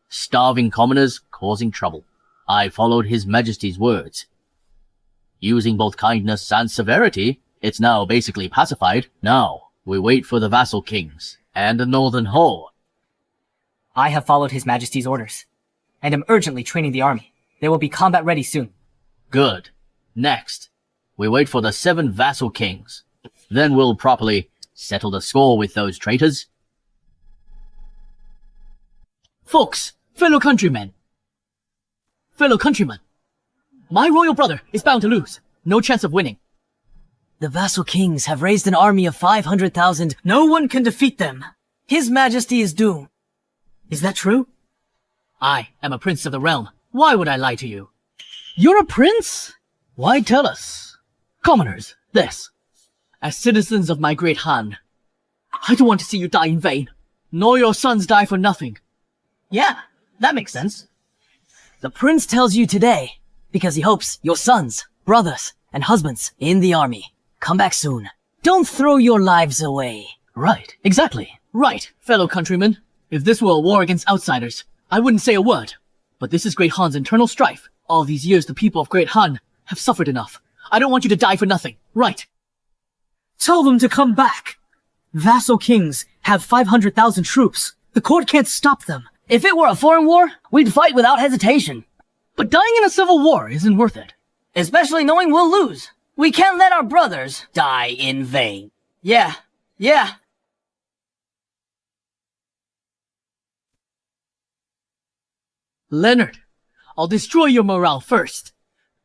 starving commoners causing trouble. I followed His Majesty's words. Using both kindness and severity, it's now basically pacified. Now, we wait for the vassal kings and the Northern Horde. I have followed His Majesty's orders, and am urgently training the army. They will be combat ready soon. Good. Next, We wait for the 7 vassal kings. Then we'll properly settle the score with those traitors. Folks, fellow countrymen, my royal brother is bound to lose. No chance of winning. The vassal kings have raised an army of 500,000. No one can defeat them. His Majesty is doomed. Is that true? I am a prince of the realm. Why would I lie to you? You're a prince? Why tell us? Commoners, this. As citizens of my great Han, I don't want to see you die in vain, nor your sons die for nothing. Yeah, that makes sense. The prince tells you today because he hopes your sons, brothers, and husbands in the army come back soon. Don't throw your lives away. Right, exactly. Right, fellow countrymen. If this were a war against outsiders, I wouldn't say a word. But this is Great Han's internal strife. All these years the people of Great Han have suffered enough. I don't want you to die for nothing. Right. Tell them to come back. Vassal kings have 500,000 troops. The court can't stop them. If it were a foreign war, we'd fight without hesitation. But dying in a civil war isn't worth it. Especially knowing we'll lose. We can't let our brothers die in vain. Yeah. Leonard, I'll destroy your morale first.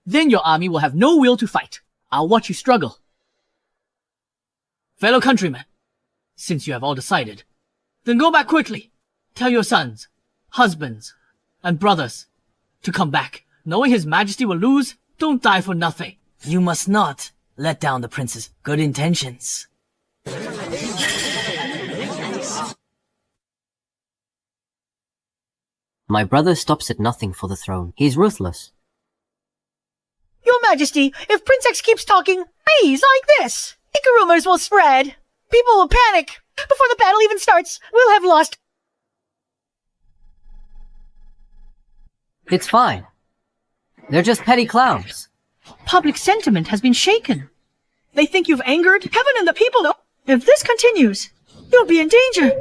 Then your army will have no will to fight. I'll watch you struggle. Fellow countrymen, since you have all decided, then go back quickly. Tell your sons, husbands, and brothers to come back. Knowing His Majesty will lose, don't die for nothing. You must not let down the prince's good intentions. My brother stops at nothing for the throne. He's ruthless. Your Majesty, if Prince X keeps talking, please, like this, rumors will spread. People will panic. Before the battle even starts, we'll have lost. It's fine. They're just petty clowns. Public sentiment has been shaken. They think you've angered heaven and the people. If this continues, you'll be in danger.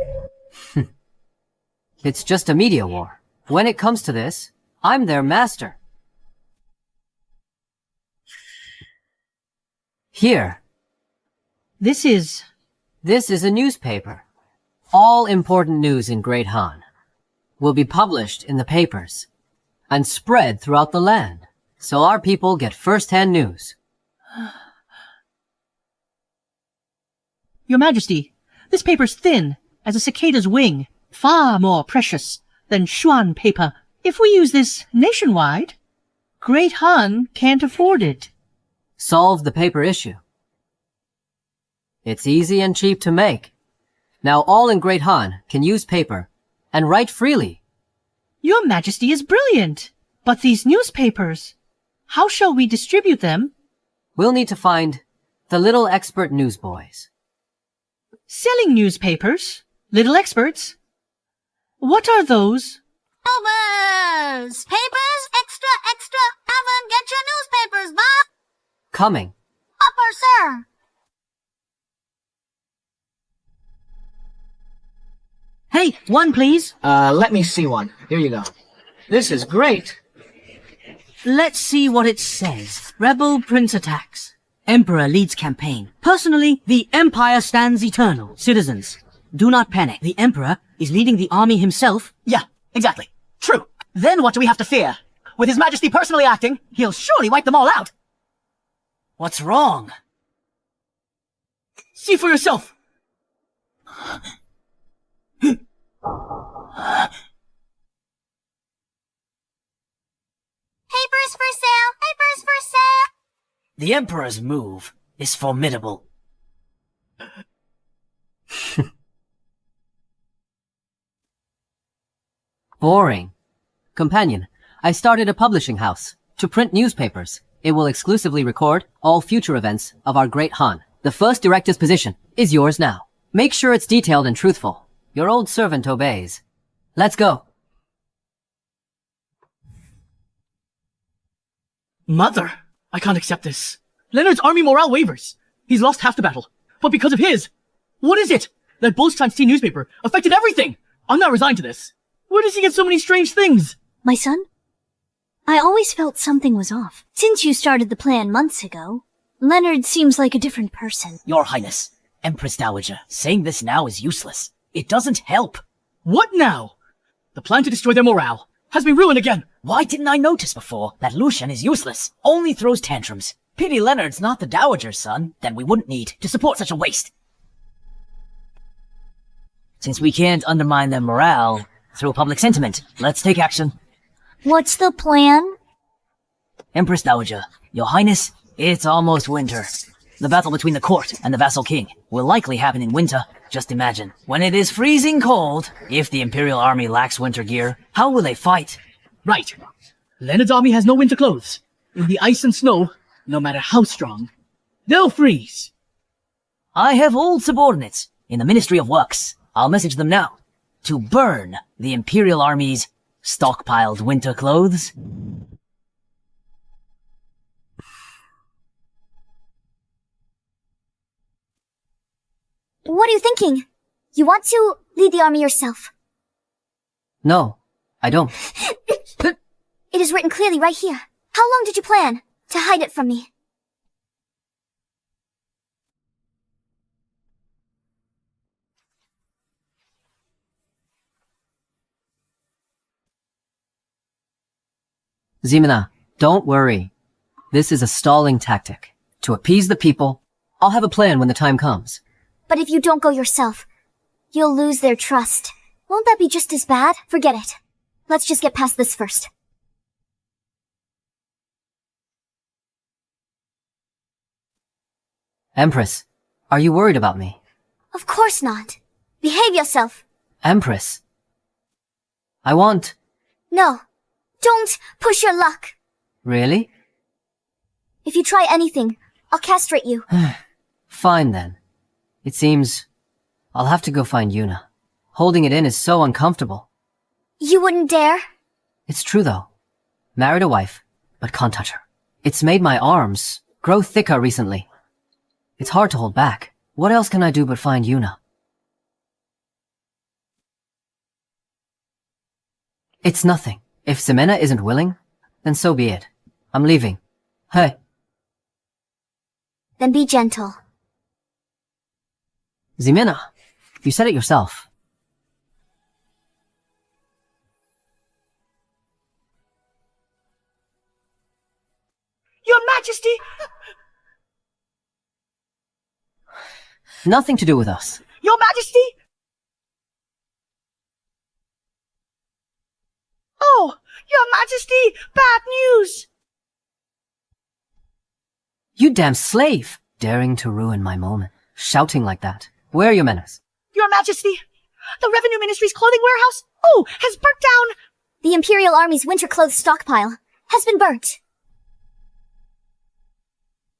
It's just a media war. When it comes to this, I'm their master. Here. This is a newspaper. All important news in Great Han will be published in the papers and spread throughout the land, so our people get first-hand news. Your Majesty, this paper's thin as a cicada's wing, far more precious than Xuan paper. If we use this nationwide, Great Han can't afford it. Solve the paper issue. It's easy and cheap to make. Now all in Great Han can use paper and write freely. Your Majesty is brilliant. But these newspapers, how shall we distribute them? We'll need to find the little expert newsboys. Selling newspapers? Little experts? What are those? Overs! Papers, extra! Evan, get your newspapers, Bob! Coming. Upper, sir! Hey, one please. Let me see one. Here you go. This is great. Let's see what it says. Rebel Prince attacks. Emperor leads campaign. Personally, the Empire stands eternal. Citizens, do not panic. The Emperor is leading the army himself. Yeah, exactly. True. Then what do we have to fear? With His Majesty personally acting, he'll surely wipe them all out. What's wrong? See for yourself. Papers for sale! Papers for sale! The Emperor's move is formidable. Boring. Companion, I started a publishing house to print newspapers. It will exclusively record all future events of our Great Han. The first director's position is yours now. Make sure it's detailed and truthful. Your old servant obeys. Let's go. Mother, I can't accept this. Leonard's army morale wavers. He's lost half the battle. But because of his, what is it? That Bulls Times T newspaper affected everything. I'm not resigned to this. Where does he get so many strange things? My son? I always felt something was off. Since you started the plan months ago, Leonard seems like a different person. Your Highness, Empress Dowager, saying this now is useless. It doesn't help. What now? The plan to destroy their morale has been ruined again. Why didn't I notice before that Lucian is useless, only throws tantrums? Pity Leonard's not the Dowager's son, then we wouldn't need to support such a waste. Since we can't undermine their morale through public sentiment, let's take action. What's the plan? Empress Dowager, Your Highness, it's almost winter. The battle between the court and the vassal king will likely happen in winter. Just imagine, when it is freezing cold, if the Imperial army lacks winter gear, how will they fight? Right. Leonard's army has no winter clothes. In the ice and snow, no matter how strong, they'll freeze. I have old subordinates in the Ministry of Works. I'll message them now to burn the Imperial army's stockpiled winter clothes. What are you thinking? You want to lead the army yourself? No, I don't. It is written clearly right here. How long did you plan to hide it from me? Ximena, don't worry. This is a stalling tactic. To appease the people, I'll have a plan when the time comes. But if you don't go yourself, you'll lose their trust. Won't that be just as bad? Forget it. Let's just get past this first. Empress, are you worried about me? Of course not. Behave yourself. Empress, I want... No. Don't push your luck. Really? If you try anything, I'll castrate you. Fine then. It seems I'll have to go find Yuna. Holding it in is so uncomfortable. You wouldn't dare? It's true though. Married a wife, but can't touch her. It's made my arms grow thicker recently. It's hard to hold back. What else can I do but find Yuna? It's nothing. If Ximena isn't willing, then so be it. I'm leaving. Hey. Then be gentle. Ximena, you said it yourself. Your Majesty! Nothing to do with us. Your Majesty! Oh, Your Majesty! Bad news! You damn slave! Daring to ruin my moment. Shouting like that. Where are your manners? Your Majesty! The Revenue Ministry's clothing warehouse, has burnt down! The Imperial Army's winter clothes stockpile has been burnt.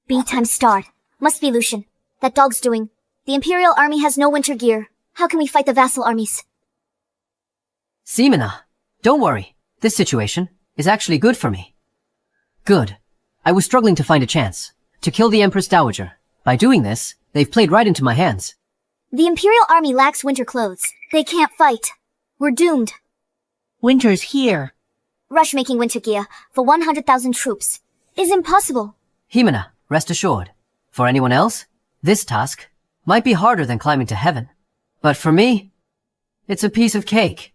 B times starred. Must be Lucian. That dog's doing. The Imperial Army has no winter gear. How can we fight the vassal armies? Ximena, don't worry. This situation is actually good for me. Good. I was struggling to find a chance to kill the Empress Dowager. By doing this, they've played right into my hands. The Imperial Army lacks winter clothes. They can't fight. We're doomed. Winter's here. Rush making winter gear for 100,000 troops is impossible. Ximena, rest assured. For anyone else, this task might be harder than climbing to heaven. But for me, it's a piece of cake.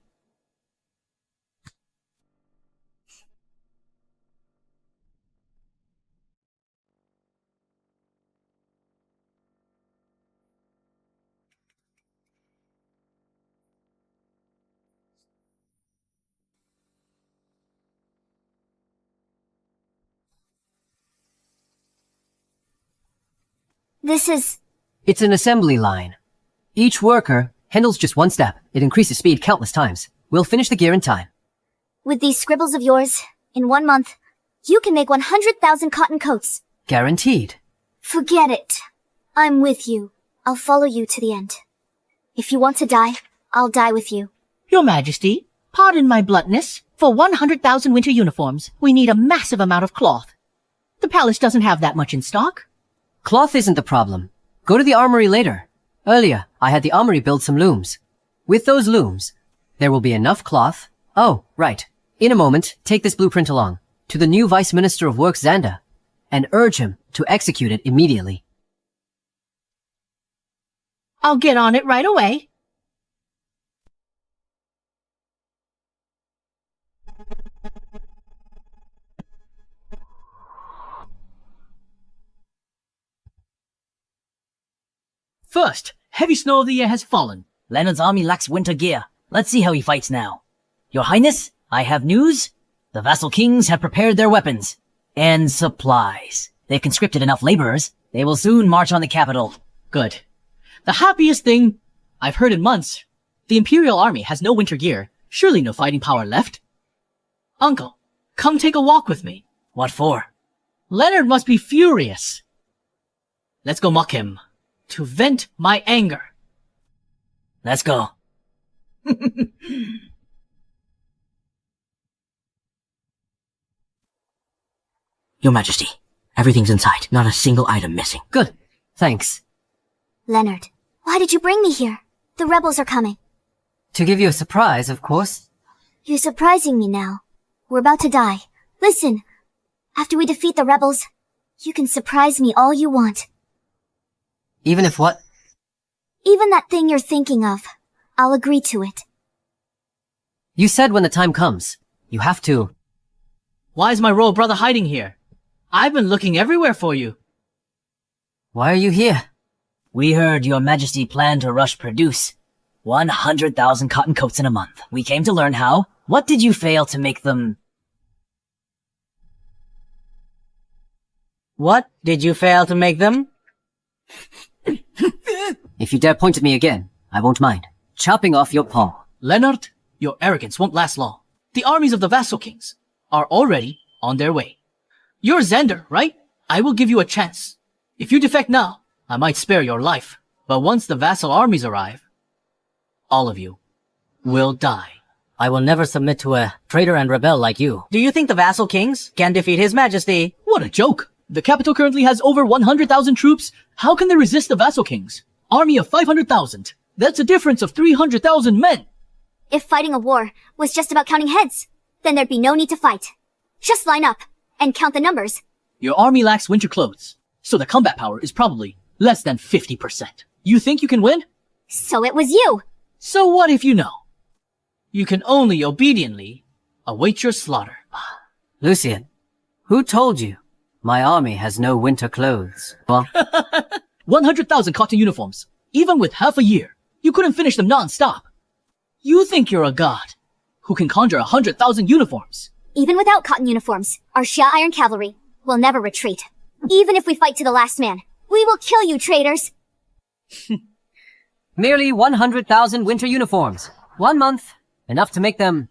It's an assembly line. Each worker handles just one step. It increases speed countless times. We'll finish the gear in time. With these scribbles of yours, in 1 month, you can make 100,000 cotton coats. Guaranteed. Forget it. I'm with you. I'll follow you to the end. If you want to die, I'll die with you. Your Majesty, pardon my bluntness. For 100,000 winter uniforms, we need a massive amount of cloth. The palace doesn't have that much in stock. Cloth isn't the problem. Go to the armory later. Earlier, I had the armory build some looms. With those looms, there will be enough cloth. Oh, right. In a moment, take this blueprint along to the new Vice Minister of Works, Xander, and urge him to execute it immediately. I'll get on it right away. First, heavy snow of the year has fallen. Leonard's army lacks winter gear. Let's see how he fights now. Your Highness, I have news. The vassal kings have prepared their weapons and supplies. They've conscripted enough laborers. They will soon march on the capital. Good. The happiest thing I've heard in months. The Imperial Army has no winter gear. Surely no fighting power left. Uncle, come take a walk with me. What for? Leonard must be furious. Let's go mock him. To vent my anger. Let's go. Your Majesty, everything's inside. Not a single item missing. Good. Thanks. Leonard, why did you bring me here? The rebels are coming. To give you a surprise, of course. You're surprising me now. We're about to die. Listen, after we defeat the rebels, you can surprise me all you want. Even if what? Even that thing you're thinking of. I'll agree to it. You said when the time comes. You have to. Why is my royal brother hiding here? I've been looking everywhere for you. Why are you here? We heard your Majesty planned to rush produce 100,000 cotton coats in a month. We came to learn how. What did you fail to make them? What did you fail to make them? If you dare point at me again, I won't mind. Chopping off your paw. Leonard, your arrogance won't last long. The armies of the vassal kings are already on their way. You're Xander, right? I will give you a chance. If you defect now, I might spare your life. But once the vassal armies arrive, all of you will die. I will never submit to a traitor and rebel like you. Do you think the vassal kings can defeat His Majesty? What a joke! The capital currently has over 100,000 troops. How can they resist the vassal kings? Army of 500,000. That's a difference of 300,000 men. If fighting a war was just about counting heads, then there'd be no need to fight. Just line up and count the numbers. Your army lacks winter clothes, so the combat power is probably less than 50%. You think you can win? So it was you! So what if you know? You can only obediently await your slaughter. Lucian, who told you? My army has no winter clothes. Well, 100,000 cotton uniforms. Even with half a year, you couldn't finish them non-stop. You think you're a god who can conjure 100,000 uniforms. Even without cotton uniforms, our Shia Iron Cavalry will never retreat. Even if we fight to the last man, we will kill you, traitors! merely 100,000 winter uniforms. 1 month. Enough to make them...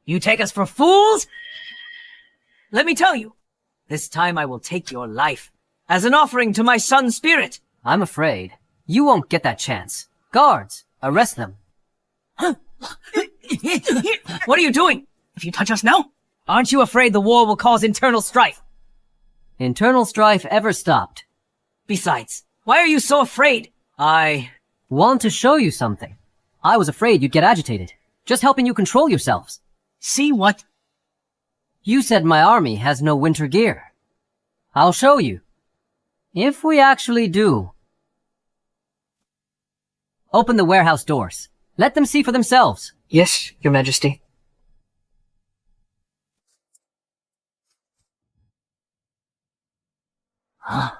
You take us for fools? Let me tell you, this time I will take your life as an offering to my son's spirit. I'm afraid you won't get that chance. Guards, arrest them. What are you doing? If you touch us now, aren't you afraid the war will cause internal strife? Internal strife ever stopped. Besides, why are you so afraid? I want to show you something. I was afraid you'd get agitated. Just helping you control yourselves. See what? You said my army has no winter gear. I'll show you. If we actually do. Open the warehouse doors. Let them see for themselves. Yes, Your Majesty. Huh?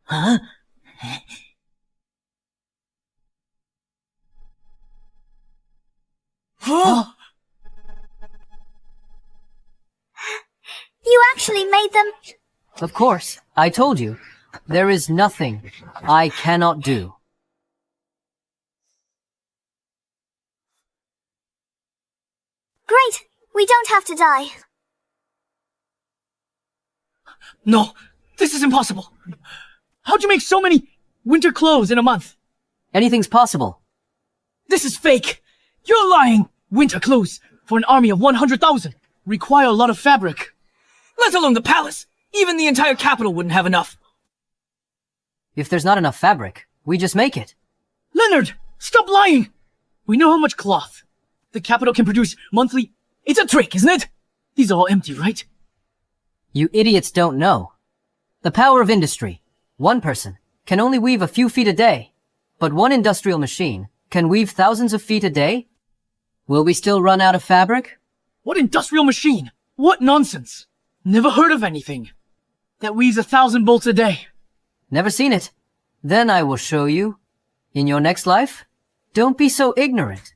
Huh? You actually made them? Of course. I told you. There is nothing I cannot do. Great! We don't have to die. No, this is impossible. How'd you make so many winter clothes in a month? Anything's possible. This is fake. You're lying. Winter clothes for an army of 100,000 require a lot of fabric. Let alone the palace. Even the entire capital wouldn't have enough. If there's not enough fabric, we just make it. Leonard, stop lying. We know how much cloth the capital can produce monthly. It's a trick, isn't it? These are all empty, right? You idiots don't know. The power of industry. One person can only weave a few feet a day, but one industrial machine can weave thousands of feet a day? Will we still run out of fabric? What industrial machine? What nonsense! Never heard of anything that weaves 1,000 bolts a day. Never seen it. Then I will show you. In your next life? Don't be so ignorant.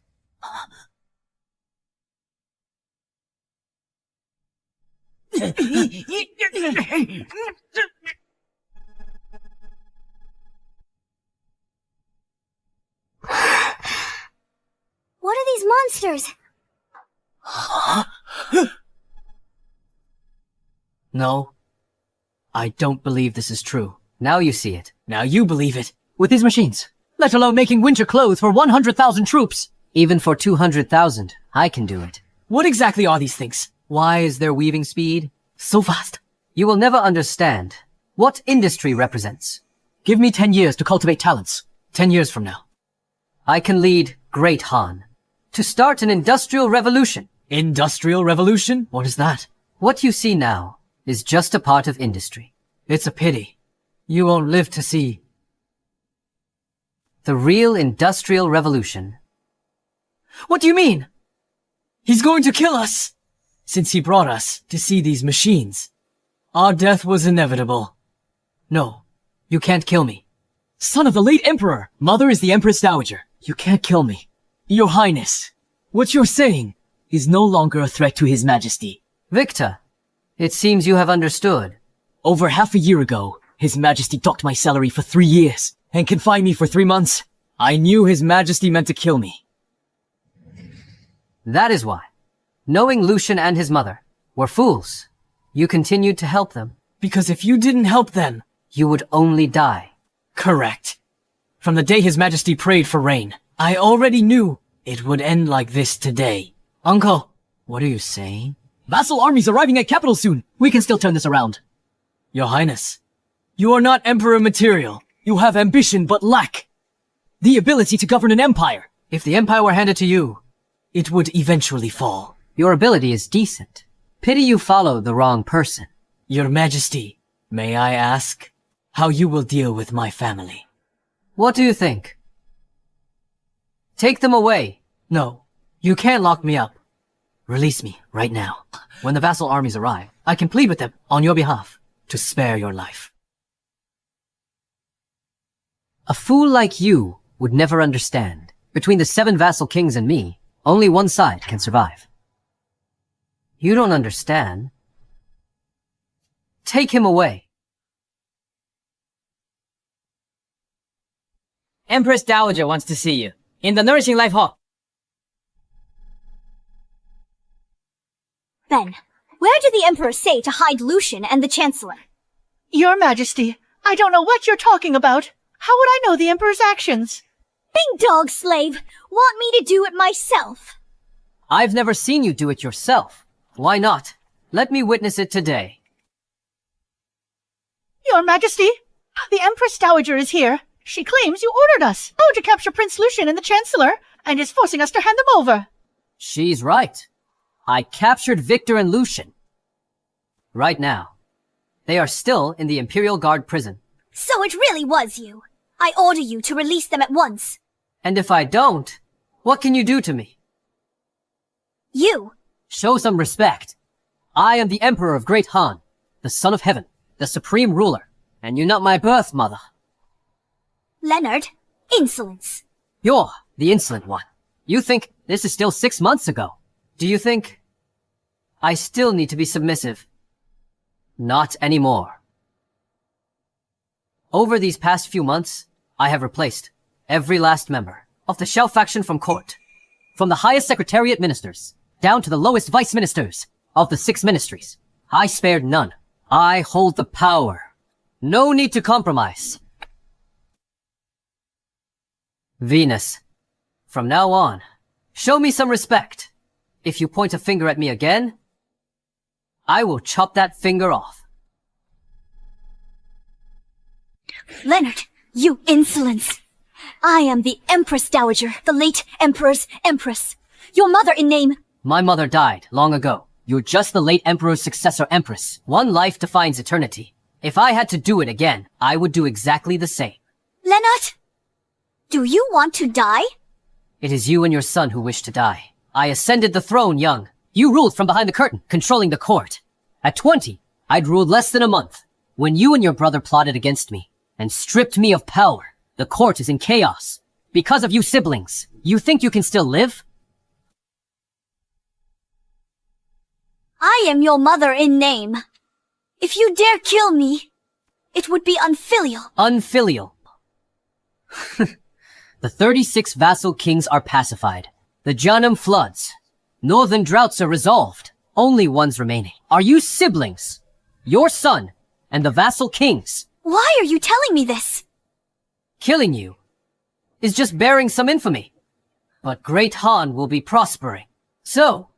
What are these monsters? No. I don't believe this is true. Now you see it. Now you believe it. With these machines, let alone making winter clothes for 100,000 troops. Even for 200,000, I can do it. What exactly are these things? Why is their weaving speed so fast? You will never understand what industry represents. Give me 10 years to cultivate talents. 10 years from now. I can lead Great Han to start an industrial revolution. Industrial revolution? What is that? What you see now is just a part of industry. It's a pity. You won't live to see the real industrial revolution. What do you mean? He's going to kill us! Since he brought us to see these machines, our death was inevitable. No, you can't kill me. Son of the late Emperor, Mother is the Empress Dowager. You can't kill me. Your Highness, what you're saying is no longer a threat to His Majesty. Victor, it seems you have understood. Over half a year ago, His Majesty docked my salary for 3 years and confined me for 3 months. I knew His Majesty meant to kill me. That is why, knowing Lucian and his mother were fools, you continued to help them. Because if you didn't help them, you would only die. Correct. From the day His Majesty prayed for rain, I already knew it would end like this today. Uncle, what are you saying? Vassal armies arriving at capital soon. We can still turn this around. Your Highness, you are not Emperor material. You have ambition but lack the ability to govern an empire. If the empire were handed to you, it would eventually fall. Your ability is decent. Pity you follow the wrong person. Your Majesty, may I ask how you will deal with my family? What do you think? Take them away. No, you can't lock me up. Release me right now. When the vassal armies arrive, I can plead with them on your behalf to spare your life. A fool like you would never understand. Between the 7 vassal kings and me, only one side can survive. You don't understand. Take him away. Empress Dowager wants to see you. In the Nourishing Life Hall. Then, where did the Emperor say to hide Lucian and the Chancellor? Your Majesty, I don't know what you're talking about. How would I know the Emperor's actions? Big dog slave! Want me to do it myself? I've never seen you do it yourself. Why not? Let me witness it today. Your Majesty, the Empress Dowager is here. She claims you ordered us to capture Prince Lucian and the Chancellor, and is forcing us to hand them over. She's right. I captured Victor and Lucian. Right now. They are still in the Imperial Guard prison. So it really was you. I order you to release them at once. And if I don't, what can you do to me? You. Show some respect. I am the Emperor of Great Han, the Son of Heaven, the Supreme Ruler, and you're not my birth mother. Leonard, insolence. You're the insolent one. You think this is still 6 months ago. Do you think I still need to be submissive? Not anymore. Over these past few months, I have replaced every last member of the Shell faction from court. From the highest Secretariat ministers, down to the lowest vice ministers of the 6 ministries. I spared none. I hold the power. No need to compromise. Venus, from now on, show me some respect. If you point a finger at me again, I will chop that finger off. Leonard, you insolence. I am the Empress Dowager, the late Emperor's Empress. Your mother in name. My mother died long ago. You're just the late Emperor's successor Empress. One life defines eternity. If I had to do it again, I would do exactly the same. Leonard? Do you want to die? It is you and your son who wish to die. I ascended the throne young. You ruled from behind the curtain, controlling the court. At 20, I'd ruled less than a month. When you and your brother plotted against me and stripped me of power, the court is in chaos. Because of you siblings, you think you can still live? I am your mother in name. If you dare kill me, it would be unfilial. Unfilial. The 36 vassal kings are pacified. The Janum floods. Northern droughts are resolved. Only one's remaining. Are you siblings? Your son and the vassal kings. Why are you telling me this? Killing you is just bearing some infamy. But Great Han will be prospering. So,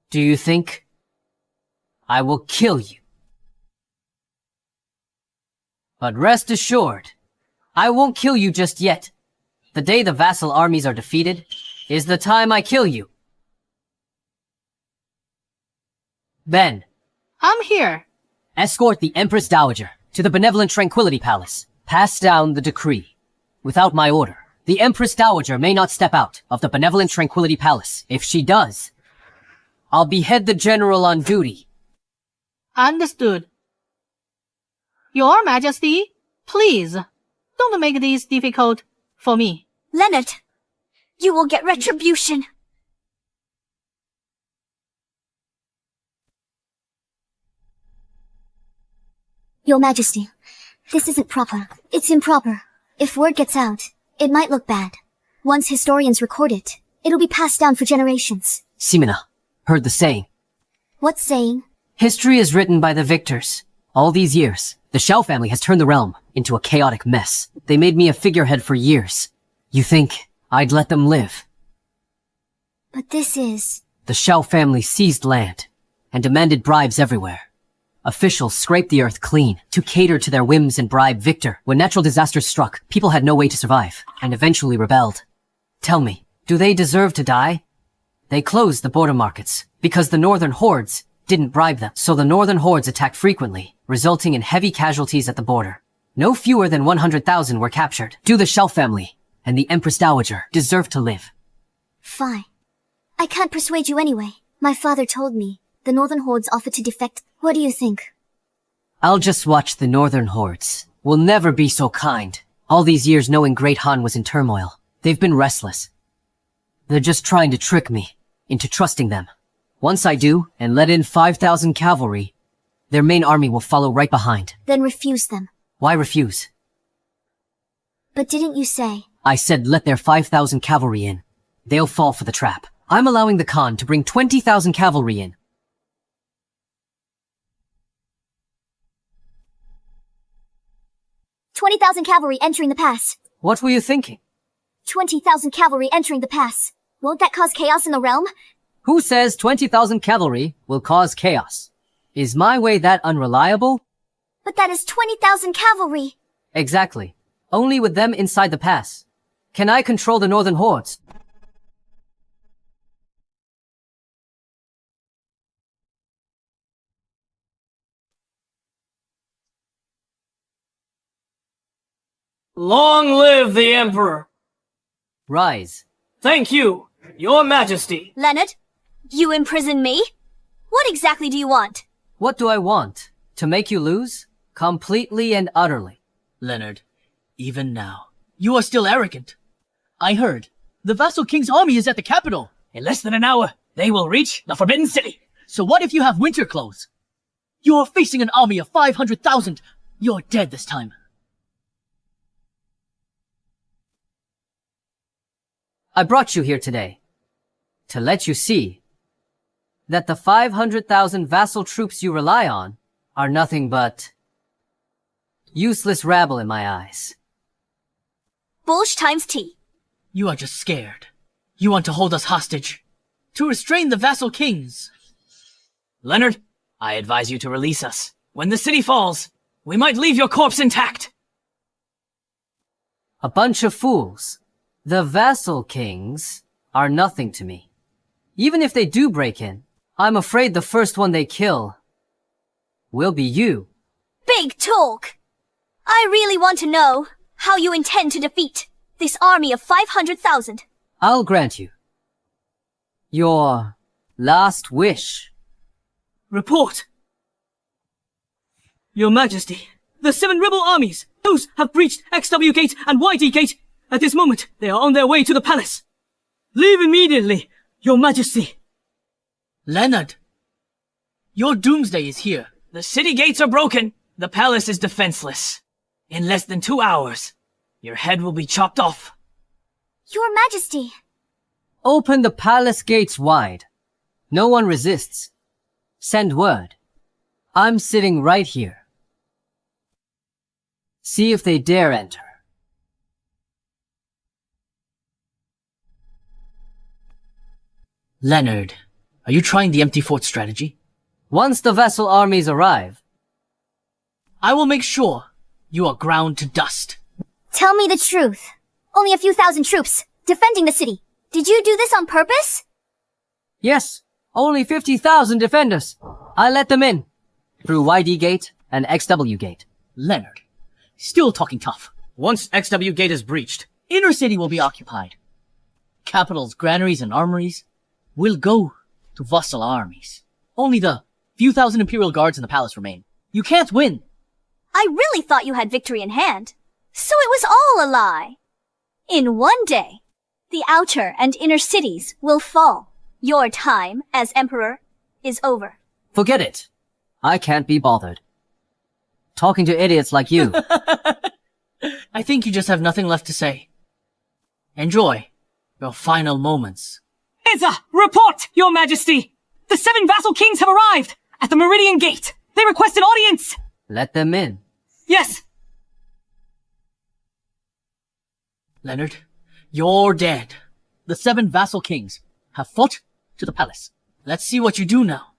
do you think I will kill you? But rest assured, I won't kill you just yet. The day the vassal armies are defeated is the time I kill you. Ben. I'm here. Escort the Empress Dowager to the Benevolent Tranquility Palace. Pass down the decree. Without my order, the Empress Dowager may not step out of the Benevolent Tranquility Palace. If she does, I'll behead the general on duty. Understood. Your Majesty, please, don't make this difficult for me. Leonard, you will get retribution. Your Majesty, this isn't proper. It's improper. If word gets out, it might look bad. Once historians record it, it'll be passed down for generations. Simina, heard the saying. What saying? History is written by the victors. All these years, the Shao family has turned the realm into a chaotic mess. They made me a figurehead for years. You think I'd let them live? But this is... The Shao family seized land and demanded bribes everywhere. Officials scraped the earth clean to cater to their whims and bribe Victor. When natural disasters struck, people had no way to survive and eventually rebelled. Tell me, do they deserve to die? They closed the border markets because the northern hordes didn't bribe them. So the northern hordes attacked frequently, resulting in heavy casualties at the border. No fewer than 100,000 were captured. Do the Shao family and the Empress Dowager deserve to live? Fine. I can't persuade you anyway. My father told me the northern hordes offered to defect. What do you think? I'll just watch the northern hordes. Will never be so kind. All these years knowing Great Han was in turmoil. They've been restless. They're just trying to trick me into trusting them. Once I do, and let in 5,000 cavalry, their main army will follow right behind. Then refuse them. Why refuse? But didn't you say? I said let their 5,000 cavalry in. They'll fall for the trap. I'm allowing the Khan to bring 20,000 cavalry in. 20,000 cavalry entering the pass. What were you thinking? 20,000 cavalry entering the pass. Won't that cause chaos in the realm? Who says 20,000 cavalry will cause chaos? Is my way that unreliable? But that is 20,000 cavalry. Exactly. Only with them inside the pass. Can I control the northern hordes? Long live the Emperor! Rise. Thank you, Your Majesty. Leonard, you imprison me? What exactly do you want? What do I want? To make you lose? Completely and utterly. Leonard, even now, you are still arrogant. I heard. The vassal king's army is at the capital. In less than an hour, they will reach the Forbidden City. So what if you have winter clothes? You're facing an army of 500,000. You're dead this time. I brought you here today to let you see that the 500,000 vassal troops you rely on are nothing but useless rabble in my eyes. Bulsh times T. You are just scared. You want to hold us hostage. To restrain the vassal kings. Leonard, I advise you to release us. When the city falls, we might leave your corpse intact. A bunch of fools. The vassal kings are nothing to me. Even if they do break in, I'm afraid the first one they kill will be you. Big talk! I really want to know how you intend to defeat this army of 500,000. I'll grant you your last wish. Report! Your Majesty, the 7 rebel armies, those have breached XW Gate and YD Gate. At this moment, they are on their way to the palace. Leave immediately, Your Majesty. Leonard, your doomsday is here. The city gates are broken. The palace is defenseless. In less than 2 hours, your head will be chopped off. Your Majesty. Open the palace gates wide. No one resists. Send word. I'm sitting right here. See if they dare enter. Leonard, are you trying the empty fort strategy? Once the vassal armies arrive, I will make sure you are ground to dust. Tell me the truth. Only a few thousand troops, defending the city. Did you do this on purpose? yes, only 50,000 defenders. I let them in. Through YD Gate and XW Gate. Leonard, still talking tough. Once XW Gate is breached, Inner city will be occupied. Capital's granaries and armories will go to vassal armies. Only the few thousand Imperial guards in the palace remain. You can't win. I really thought you had victory in hand. So it was all a lie. In one day, the outer and inner cities will fall. Your time as emperor is over. Forget it. I can't be bothered. Talking to idiots like you. I think you just have nothing left to say. Enjoy your final moments. EDSA, report, Your Majesty! The 7 vassal kings have arrived at the Meridian Gate. They request an audience. Let them in. Yes. Leonard, you're dead. The 7 vassal kings have fought to the palace. Let's see what you do now.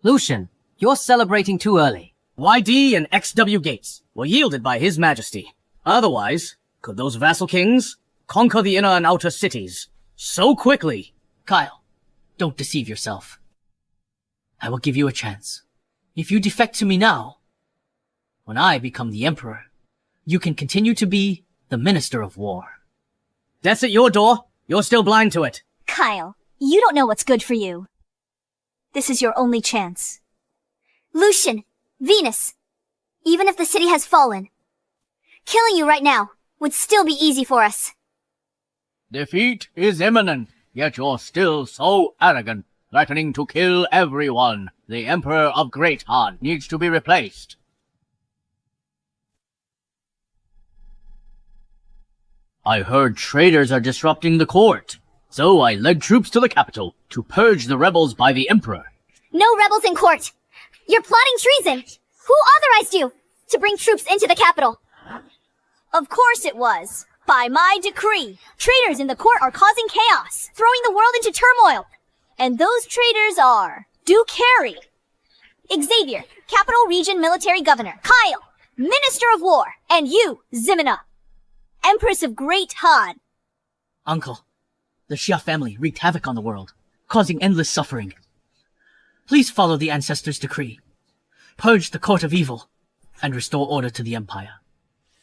Lucian, you're celebrating too early. YD and XW Gates were yielded by His Majesty. Otherwise, could those vassal kings conquer the inner and outer cities so quickly? Kyle, don't deceive yourself. I will give you a chance. If you defect to me now, when I become the emperor, you can continue to be the Minister of War. That's at your door. You're still blind to it. Kyle, you don't know what's good for you. This is your only chance. Lucian, Venus. Even if the city has fallen, killing you right now would still be easy for us. Defeat is imminent, yet you're still so arrogant, threatening to kill everyone. The Emperor of Great Han needs to be replaced. I heard traitors are disrupting the court, so I led troops to the capital to purge the rebels by the Emperor. No rebels in court. You're plotting treason. Who authorized you to bring troops into the capital? Of course it was. By my decree. Traitors in the court are causing chaos, throwing the world into turmoil. And those traitors are Duke Harry, Xavier, Capital Region Military Governor, Kyle, Minister of War, and you, Ximena, Empress of Great Han. Uncle, the Xia family wreaked havoc on the world, causing endless suffering. Please follow the ancestors' decree. Purge the court of evil, and restore order to the empire.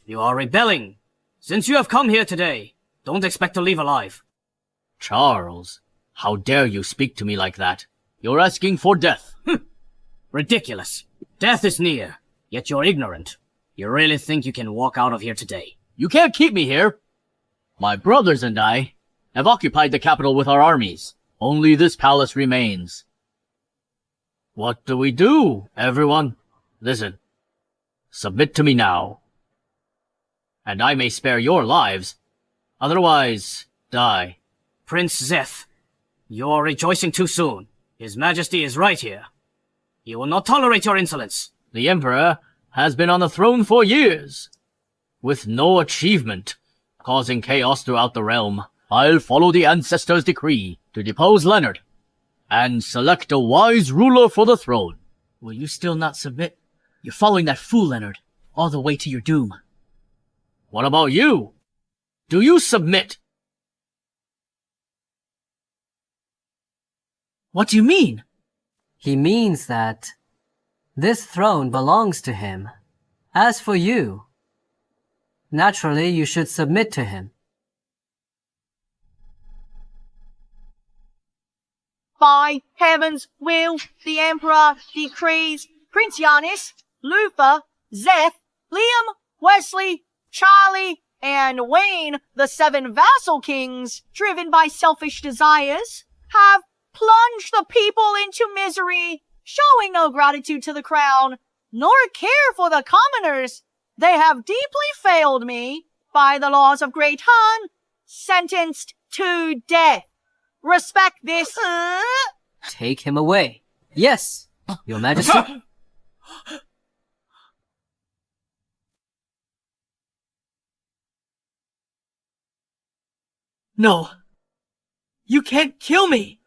You are rebelling. Since you have come here today, don't expect to leave alive. Charles, how dare you speak to me like that? You're asking for death. Ridiculous. Death is near, yet you're ignorant. You really think you can walk out of here today? You can't keep me here. My brothers and I have occupied the capital with our armies. Only this palace remains. What do we do, everyone? Listen. Submit to me now. And I may spare your lives. Otherwise, die. Prince Zeth, you're rejoicing too soon. His Majesty is right here. He will not tolerate your insolence. The Emperor has been on the throne for years, with no achievement, causing chaos throughout the realm. I'll follow the ancestors' decree to depose Leonard and select a wise ruler for the throne. Will you still not submit? You're following that fool, Leonard, all the way to your doom. What about you? Do you submit? What do you mean? He means that This throne belongs to him. As for you, naturally you should submit to him. By heaven's will, the Emperor decrees Prince Giannis, Luther, Zeth, Liam, Wesley, Charlie, and Wayne, the 7 vassal kings, driven by selfish desires, have plunged the people into misery, showing no gratitude to the crown, nor care for the commoners. They have deeply failed me, by the laws of Great Han, sentenced to death. Respect this. Take him away. Yes, Your Majesty. No. You can't kill me.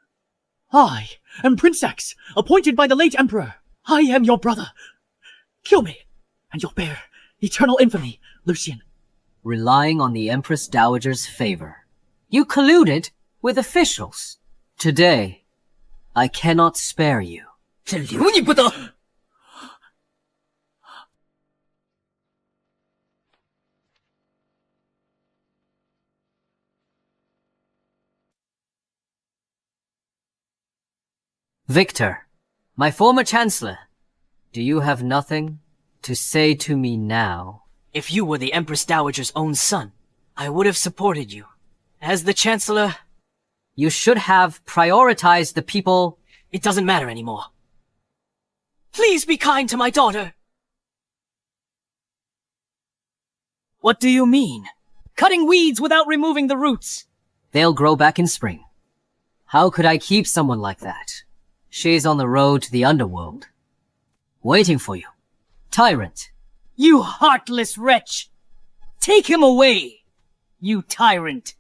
I am Prince X, appointed by the late Emperor. I am your brother. Kill me, and you'll bear eternal infamy, Lucian. Relying on the Empress Dowager's favor, you colluded with officials. Today, I cannot spare you. Victor, my former Chancellor, do you have nothing to say to me now? If you were the Empress Dowager's own son, I would have supported you. As the Chancellor... You should have prioritized the people. It doesn't matter anymore. Please be kind to my daughter. What do you mean? Cutting weeds without removing the roots. They'll grow back in spring. How could I keep someone like that? She's on the road to the underworld. Waiting for you. Tyrant. You heartless wretch! Take him away! You tyrant!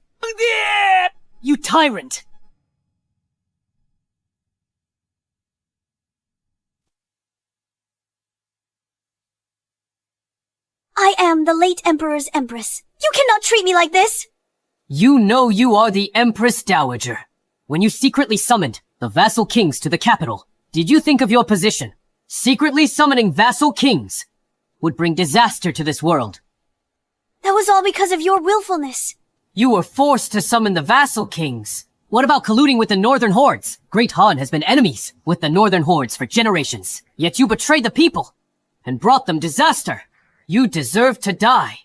You tyrant! I am the late Emperor's Empress. You cannot treat me like this! You know you are the Empress Dowager. When you secretly summoned the vassal kings to the capital, did you think of your position? Secretly summoning vassal kings would bring disaster to this world. That was all because of your willfulness. You were forced to summon the vassal kings. What about colluding with the Northern Hordes? Great Han has been enemies with the Northern Hordes for generations. Yet you betrayed the people and brought them disaster. You deserve to die.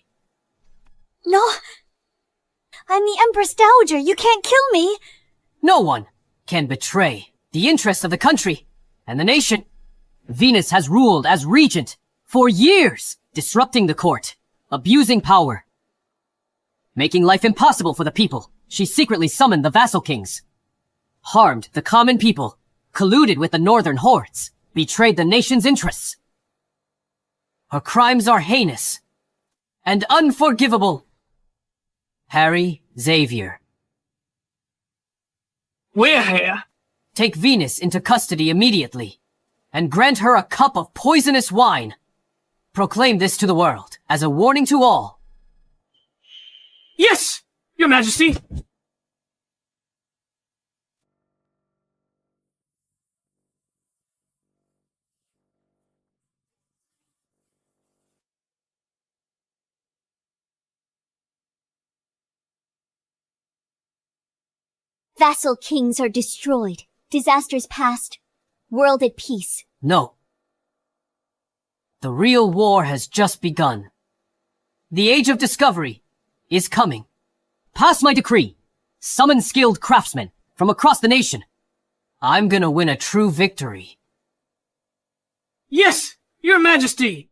No. I'm the Empress Dowager. You can't kill me. No one can betray the interests of the country and the nation. Venus has ruled as regent for years, disrupting the court, abusing power, making life impossible for the people. She secretly summoned the vassal kings, harmed the common people, colluded with the Northern Hordes, betrayed the nation's interests. Her crimes are heinous and unforgivable. Harry Xavier. We're here. Take Venus into custody immediately and grant her a cup of poisonous wine. Proclaim this to the world as a warning to all. Yes, Your Majesty. Vassal kings are destroyed. Disasters past. World at peace. No. The real war has just begun. The age of discovery is coming. Pass my decree. Summon skilled craftsmen from across the nation. I'm gonna win a true victory. Yes, Your Majesty.